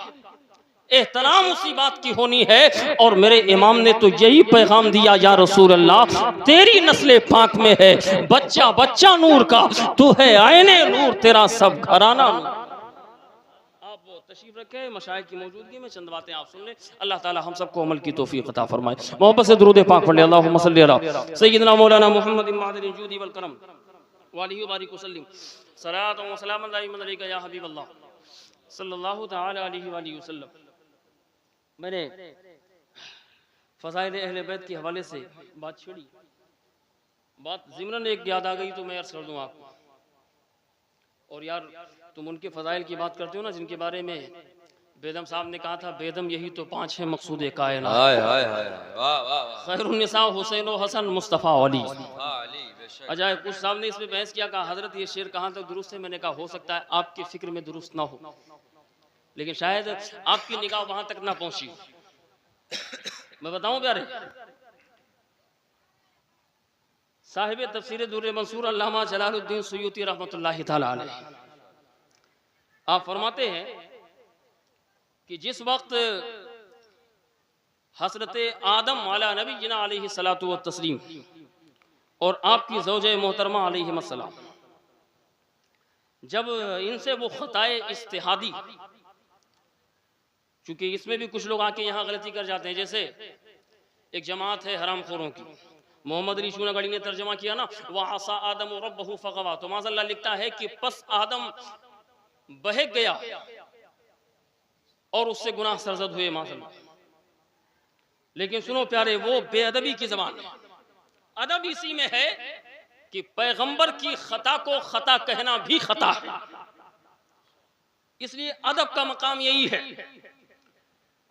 एहतराम उसी बात की होनी है। और मेरे इमाम ने तो यही पैगाम दिया, या रसूल अल्लाह तेरी नस्ले पाक में है बच्चा बच्चा नूर का, तू है आईने नूर तेरा सब घराना नूर। आप वो तशरीफ रखे, मशाइख की मौजूदगी में चंद बातें आप सुन ले। अल्लाह ताला हम सबको अमल की तौफीक अता फरमाए। मोहब्बत से दुरूद पाक पढ़ ले। अल्लाहुम्मा सल्ली अला सय्यिदना मौलाना मुहम्मद मादिन जूदी वल करम वालिहि बारिक वसल्लिम सलातु व सलामन दाइमन अलैका या हबीब अल्लाह सल्लल्लाहु तआला अलैहि वसल्लम। मैंने फ़ज़ाइल अहले बैत के हवाले से बात छेड़ी, बात ज़िमरन एक याद आ गई तो मैं अर्ज़ कर दूँ आपको। और यार तुम उनके फ़ज़ाइल की बात करते हो ना जिनके बारे में बेदम साहब ने कहा था, बेदम यही तो 5 है मकसूद कायनात। खैरुन निसा हुसैन व हसन मुस्तफ़ा अली। अजाय कुछ साहब ने इसमें बहस किया, कहा हज़रत ये शेर कहाँ तक दुरुस्त है। मैंने कहा हो सकता है आपकी फ़िक्र में दुरुस्त ना हो, लेकिन शायद आपकी निगाह वहां तक ना पहुंची। मैं बताऊं प्यारे, साहिब तफसीर दुर्र मंसूर अल्लामा जलालुद्दीन सुयूती रहमतुल्लाहि तआला अलैह, आप फरमाते हैं कि जिस वक्त हज़रत आदम वाला नबी जिना अलैहि सलातु व तस्लीम और आपकी ज़ौजे मोहतरमा अलैहिस्सलाम, जब इनसे वो खताए इस्तिहादी, चूंकि इसमें भी कुछ लोग आके यहाँ गलती कर जाते हैं, जैसे एक जमात है हरामखोरों की, मोहम्मद अली शूनागढ़ी ने तर्जमा किया ना, वह आसा आदम रब्बहु फगवा, तो माज़अल्लाह लिखता है कि पस आदम बहक गया और उससे गुनाह सरजद हुए माज़अल्लाह। लेकिन सुनो प्यारे, वो बेअदबी की जबान है। अदब इसी में है कि पैगंबर की खता को खता कहना भी खता है, इसलिए अदब का मकाम यही है।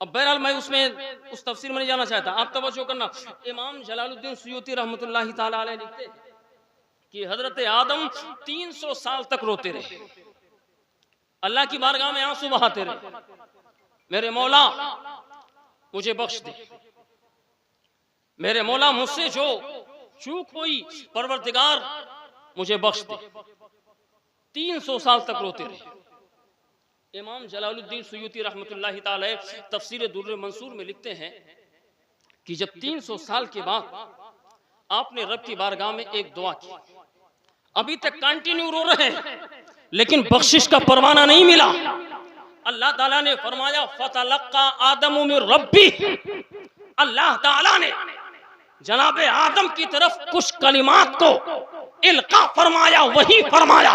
अब बहरहाल मैं उसमें उस तफसीर में नहीं जाना चाहता, आप तवज्जो करना। इमाम जलालुद्दीन सुयूती रहमतुल्लाहि ताला अलैह लिखते कि हजरत आदम 300 साल तक रोते रहे, अल्लाह की बारगाह में आंसू बहाते रहे, मेरे मौला मुझे बख्श दे, मेरे मौला मुझसे जो चूक हुई परवरदिगार मुझे बख्श दे। 300 साल तक रोते रहे। इमाम जलालुद्दीन सुयूती रहमतुल्लाहि ताला तफसीर दुर्र मंसूर में लिखते हैं कि जब 300 साल के बाद आपने रब की बारगाह में एक दुआ की, अभी तक कंटिन्यू रो रहे हैं लेकिन बख्शिश का परवाना नहीं मिला। अल्लाह ताला ने फरमाया फतलक्का आदम मिन रब्बी, अल्लाह ताला ने जनाबे आदम की तरफ कुछ कलिमात को इल्का फरमाया, वही फरमाया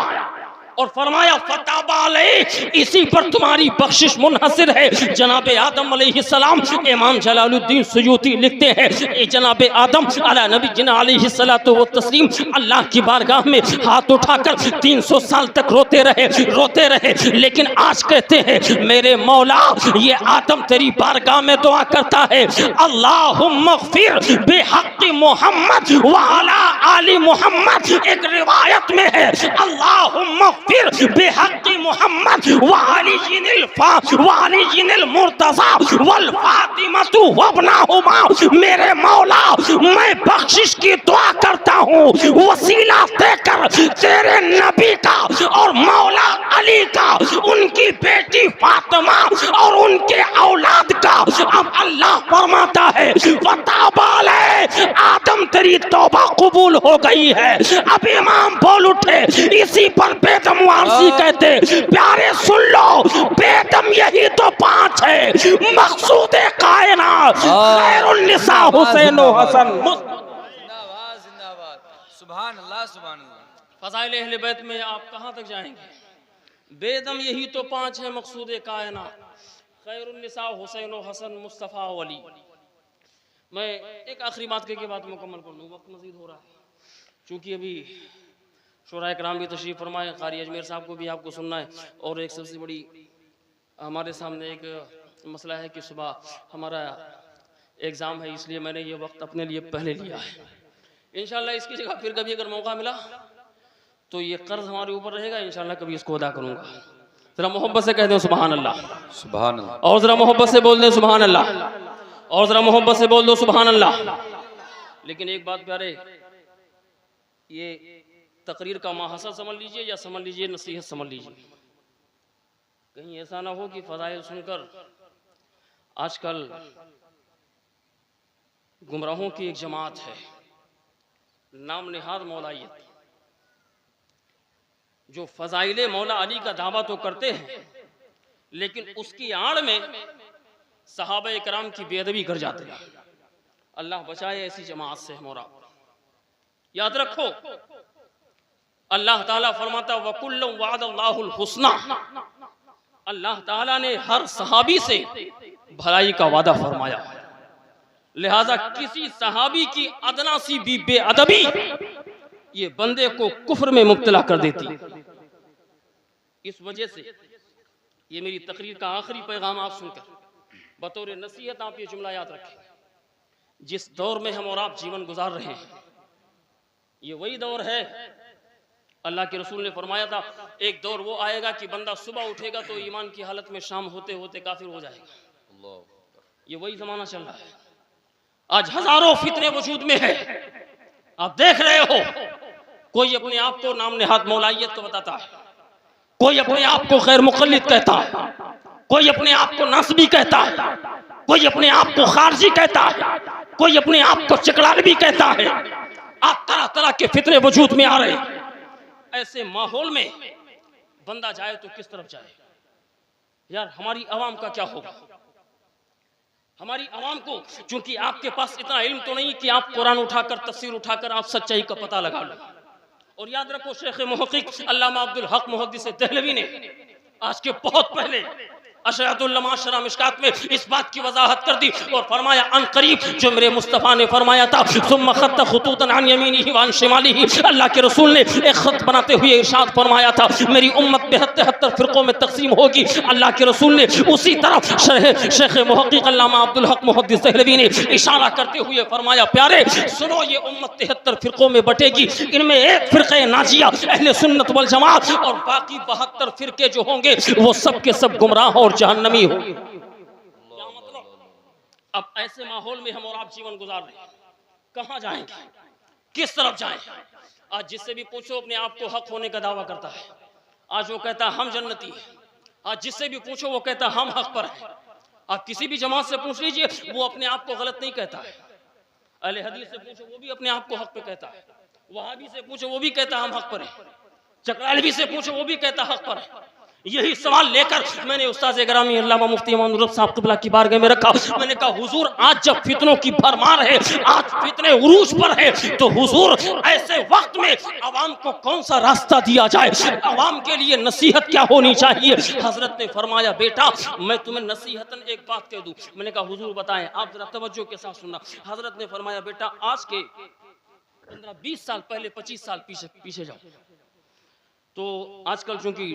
और फरमाया फताबा अलैह, इसी पर तुम्हारी बख्शिश मुनहसिर है। जनाबे आदम अलैहिस्सलाम, इमाम जलालुद्दीन सुयूती लिखते हैं जनाबे आदम अला नबी जिना अलैहिस्सलातु व तस्लीम अल्लाह की बारगाह में हाथ उठाकर 300 साल तक रोते रहे, लेकिन आज कहते हैं मेरे मौला, ये आदम तेरी बारगाह में दुआ करता है, अल्लाहुम्मा ग़फिर बिहक़्क़ि मोहम्मद व अला आलि मोहम्मद। एक रिवायत में है अल्लाहुम्मा फिर बेहक़्क़ि मोहम्मद वालिजिनिल मुर्तज़ा वल फातिमतु वब्नाहुमा। मेरे मौला, मैं बख्शिश की दुआ करता हूँ वसीला देकर तेरे नबी का और मौला अली का, उनकी बेटी फातिमा और उनके औलाद का। अब अल्लाह फरमाता है फताबा अलैह, आदम तेरी तौबा कबूल हो गई है। अब इमाम बोल उठे, इसी पर बेदम वारसी कहते, प्यारे सुन लो, बेदम यही तो 5 है मकसूद कायनात, खैरुन निसा हुसैन व हसन। जिंदाबाद जिंदाबाद, सुभान अल्लाह सुभान अल्लाह। फ़ज़ाइल अहले बैत में आप कहाँ तक जाएंगे? बेदम यही तो 5 है मकसूद कायनात, खैरुन निसा हुसैन व हसन मुस्तफ़ा अली। मैं एक आखिरी बात कह के बात मुकम्मल कर लूँ, वक्त मजीद हो रहा है। चूँकि अभी शोरा कराम भी तशरीफ़ फरमाए, कारी अजमेर साहब को भी आपको सुनना है, और एक सबसे बड़ी हमारे सामने एक मसला है कि सुबह हमारा एग्ज़ाम है, इसलिए मैंने ये वक्त अपने लिए पहले लिया है। इंशाल्लाह इसकी जगह फिर कभी अगर मौका मिला तो ये कर्ज हमारे ऊपर रहेगा, इंशाल्लाह कभी इसको अदा करूँगा। ज़रा मोहब्बत से कह दें सुबहान अल्लाह, सुभान अल्लाह, और ज़रा मोहब्बत से बोल दें सुबहान अल्लाह, और ज़रा मोहब्बत से बोल दो सुबहान अल्लाह। लेकिन एक बात प्यारे, ये तकरीर का माहसर समझ लीजिए या समझ लीजिए नसीहत समझ लीजिए, कहीं ऐसा ना हो कि फ़ज़ाइल सुनकर आजकल गुमराहों की एक जमात है, नाम निहाद मौलाइयत, जो फ़ज़ाइल मौला अली का दावा तो करते हैं लेकिन उसकी आड़ में सहाबा इकराम की बेअदबी कर जाते हैं। अल्लाह बचाए ऐसी जमात से हमारा। याद रखो, अल्लाह ताला फरमाता वकुल्लुम वअदल्लाहुल हुस्ना, अल्लाह ताला ने हर सहाबी से भलाई का वादा फरमाया। लिहाजा किसी सहाबी की अदना सी भी बेअदबी ये बंदे को कुफ्र में मुब्तला कर देती। इस वजह से ये मेरी तकरीर का आखिरी पैगाम आप सुनकर बतौर नसीहत आप ये जुमला याद रखें, जिस दौर में हम और आप जीवन गुजार रहे हैं ये वही दौर है, अल्लाह के रसूल ने फरमाया था एक दौर वो आएगा कि बंदा सुबह उठेगा तो ईमान की हालत में शाम होते होते काफिर हो जाएगा। ये वही जमाना चल रहा है। आज हजारों फितने वजूद में है, आप देख रहे हो। कोई अपने आप को नाम नेहाद मौलाइयत को बताता है, कोई अपने आप को खैर मुक़ल्लिद कहता है, कोई अपने आप को नस्बी कहता है, कोई अपने आप को खारजी कहता है, कोई अपने आप को चकलालवी कहता है। आप तरह तरह के फितने वजूद में आ रहे हैं। ऐसे माहौल में बंदा जाए तो किस तरफ जाए यार? हमारी आवाम का क्या होगा? हमारी आवाम को, चूंकि आपके पास इतना इल्म तो नहीं कि आप कुरान उठाकर तफसीर उठाकर आप सच्चाई का पता लगा लो। और याद रखो, शेख मुहक्किक अल्लामा अब्दुल हक मुहद्दिस देहलवी ने आज के बहुत पहले अशरातुल माशरा मिशकात में इस बात की वजाहत कर दी और फरमाया अन करीब जो मेरे मुस्तफ़ा ने फरमाया था सुम्मा खत्त खुतूतन अन यमीनिही व अन शिमालिही, अल्लाह के रसूल ने एक खत बनाते हुए इरशाद फरमाया था मेरी उम्मत 73 फिरकों में तकसीम होगी। अल्लाह के रसूल ने उसी तरफ शेख मुहक्किक अल्लामा अब्दुल हक मुहद्दिस देहलवी ने इशारा करते हुए फरमाया प्यारे सुनो, ये उम्मत 73 फिरकों में बटेगी, इनमें एक फिरक़े नाजिया अहले सुन्नत वल जमात और बाकी 72 फिरके जो होंगे वो सब के सब गुमराह और जहन्नमी हो। क्या मतलब? अब ऐसे माहौल में हम और आप जीवन गुजार रहे हैं, कहां जाएंगे, किस तरफ जाएं? आज जिससे भी पूछो अपने आप को हक होने का दावा करता है, आज वो कहता हम जन्नती हैं। आज जिससे भी पूछो वो कहता हम हक पर हैं। आप किसी भी जमात से पूछ लीजिए, वो अपने आप को गलत नहीं कहता है। अहले हदीस से पूछो वो भी अपने आप को हक पे कहता है। वहाबी से पूछो वो भी कहता हम हक पर हैं। चकरालवी से पूछो वो भी कहता हक पर है। यही सवाल लेकर मैंने उस्ताद ग्रामी अल्लामा मुफ्ती इमाम साहब क़िबला की बारगाह में रखा। मैंने कहा हुजूर, आज जब फितनों की भरमार है, आज फितने उरूज पर है, तो हुजूर ऐसे वक्त में अवाम को कौन सा रास्ता दिया जाए? अवाम के लिए नसीहत क्या होनी चाहिए? हजरत ने फरमाया बेटा मैं तुम्हें नसीहतन एक बात कह दूं। मैंने कहा हुजूर बताएं, आप जरा तवज्जो के साथ सुनना। हजरत ने फरमाया बेटा आज के 15-20 साल पहले, 25 साल पीछे जाओ तो आजकल चूंकि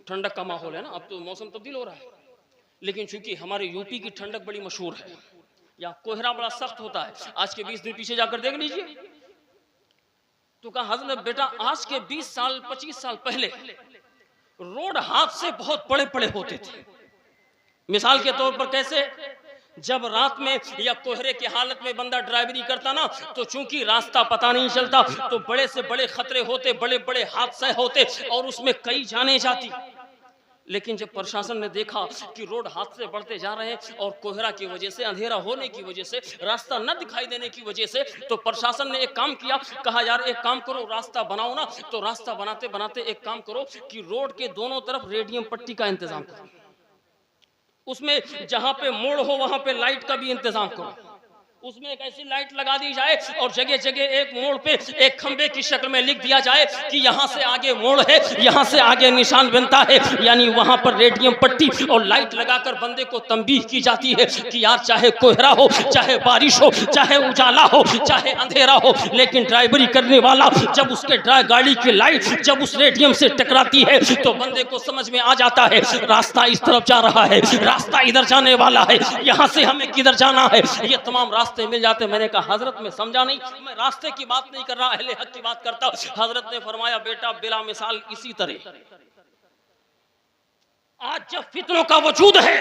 ठंडक का माहौल है ना, अब तो मौसम तब्दील हो रहा है, लेकिन चूंकि हमारे यूपी की ठंडक बड़ी मशहूर है, या कोहरा बड़ा सख्त होता है। आज के 20 दिन पीछे जाकर देख लीजिए। तो कहा हजरत बेटा आज के 20 साल 25 साल पहले रोड हादसे बहुत बड़े बड़े होते थे। मिसाल के तौर पर कैसे? जब रात में या कोहरे की हालत में बंदा ड्राइवरी करता ना, तो चूंकि रास्ता पता नहीं चलता तो बड़े से बड़े खतरे होते, बड़े बड़े हादसे होते और उसमें कई जाने जाती। लेकिन जब प्रशासन ने देखा कि रोड हादसे बढ़ते जा रहे हैं और कोहरा की वजह से, अंधेरा होने की वजह से, रास्ता न दिखाई देने की वजह से, तो प्रशासन ने एक काम किया। कहा यार एक काम करो, रास्ता बनाओ ना। तो रास्ता बनाते बनाते एक काम करो कि रोड के दोनों तरफ रेडियम पट्टी का इंतजाम करो, उसमें जहां पे मोड़ हो वहां पे लाइट का भी इंतजाम करो। उसमें एक ऐसी लाइट लगा दी जाए और जगह जगह एक मोड़ पे एक खंबे की शक्ल में लिख दिया जाए कि यहाँ से आगे मोड़ है, यहाँ से आगे निशान बनता है, यानी वहाँ पर रेडियम पट्टी और लाइट लगाकर बंदे को तंबीह की जाती है कि यार चाहे कोहरा हो, चाहे बारिश हो, चाहे उजाला हो, चाहे अंधेरा हो, लेकिन ड्राइवरी करने वाला जब उसके गाड़ी की लाइट जब उस रेडियम से टकराती है तो बंदे को समझ में आ जाता है रास्ता इस तरफ जा रहा है, रास्ता इधर जाने वाला है, यहाँ से हमें किधर जाना है। ये तमाम रास्ते मिल जाते। मैंने कहा हजरत में समझा नहीं, मैं रास्ते की बात नहीं कर रहा, अहले हक की बात करता हूं। हजरत ने फरमाया बेटा बिला मिसाल इसी तरह आज जब फितनों का वजूद है,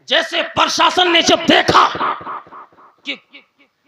जैसे प्रशासन ने जब देखा कि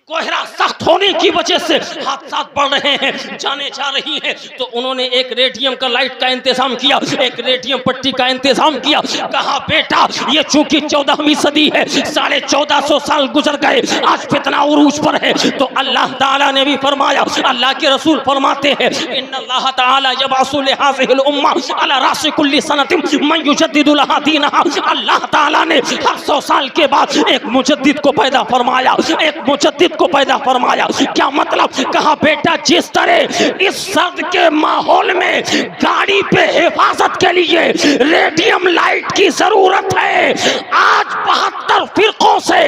कोहरा सख्त होने की वजह से हादसा बढ़ रहे हैं, जाने जा रही हैं, तो उन्होंने एक रेडियम का लाइट का इंतजाम किया, एक रेडियम पट्टी का इंतजाम किया। कहा बेटा ये चूंकि 14वीं सदी है, 1450 साल गुजर गए, आज फितना उरूज पर है, तो अल्लाह ताला ने भी फरमाया, अल्लाह के रसूल फरमाते हैं इन्नल्लाह ताला यबअसु लिहाज़िहिल उम्मा अला रासि कुल्ली सनतिन मन युजद्दिदु लहा दीनहा। अल्लाह ताला ने हर 100 साल के बाद एक मुजद्दिद को पैदा फरमाया, एक मुजद्दिद को पैदा फरमाया। क्या मतलब? कहा बेटा जिस तरह इस सर्द के माहौल में गाड़ी पे हिफाजत के लिए रेडियम लाइट की जरूरत है, आज 72 फिरकों से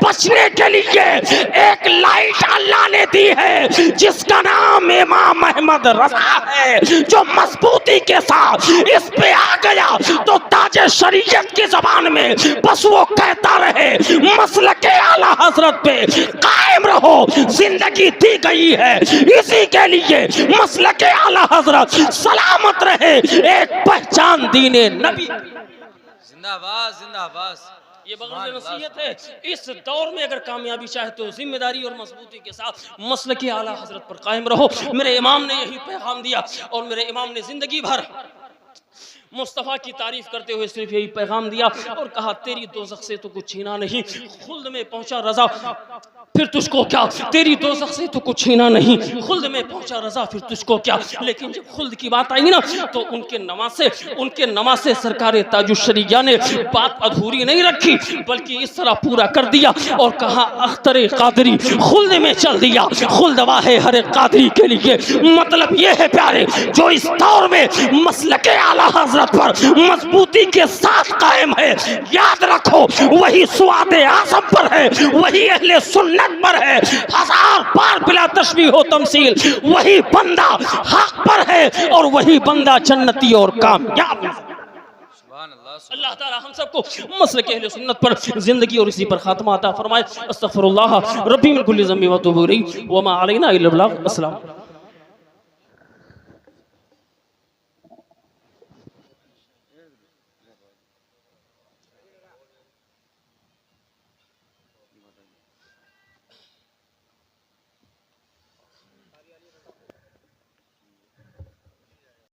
बचने के लिए एक लाइट अल्लाह ने दी है जिसका नाम इमाम अहमद रजा है, जो मजबूती के साथ इस पे आ गया तो ताजे शरीयत की जबान में बस वो कहता रहे मसलके आला हजरत पे कायम रहो, जिंदगी दी गई है इसी के लिए, मसलके आला हजरत सलामत रहे, एक पहचान दीने नबी। जिंदाबाद जिंदाबाद। ये बगैर नसीहत है। इस दौर में अगर कामयाबी चाहते हो जिम्मेदारी और मजबूती के साथ मसलके आला हजरत पर कायम रहो। मेरे इमाम ने यही पैगाम दिया और मेरे इमाम ने जिंदगी भर मुस्तफ़ा की तारीफ करते हुए सिर्फ यही पैगाम दिया और कहा तेरी दोज़ख से तो कुछ छीना नहीं, खुल्द में पहुंचा रजा फिर तुझको क्या, तेरी दोज़ख से तो कुछ छीना नहीं, खुल्द में पहुंचा रजा फिर तुझको क्या। लेकिन जब खुल्द की बात आई ना तो उनके नवासे सरकार ताजुश्शरिया ने बात अधूरी नहीं रखी बल्कि इस तरह पूरा कर दिया और कहा अख्तर कादरी खुल्द में चल दिया, खुल्द वाहे हर कादरी के लिए। मतलब ये है प्यारे जो इस दौर में मसलके आला हज़रत पर मजबूती के साथ कायम है, याद रखो वही सुआदे आज़म पर है, वही अहले सुन्नत पर है, 1000 बार बिला तशबीह हो तमसील वही बंदा हक पर है और वही बंदा जन्नती और कामयाब। अल्लाह ताला हम सबको मसलके अहले सुन्नत पर जिंदगी और इसी पर खात्मा अता फरमाए। अस्तगफिरुल्लाह रब्बी मिन कुल्ली ज़म्बि व अतूबु इलैहि व मा अलैना इल्ला अल बलाग। अस्सलाम।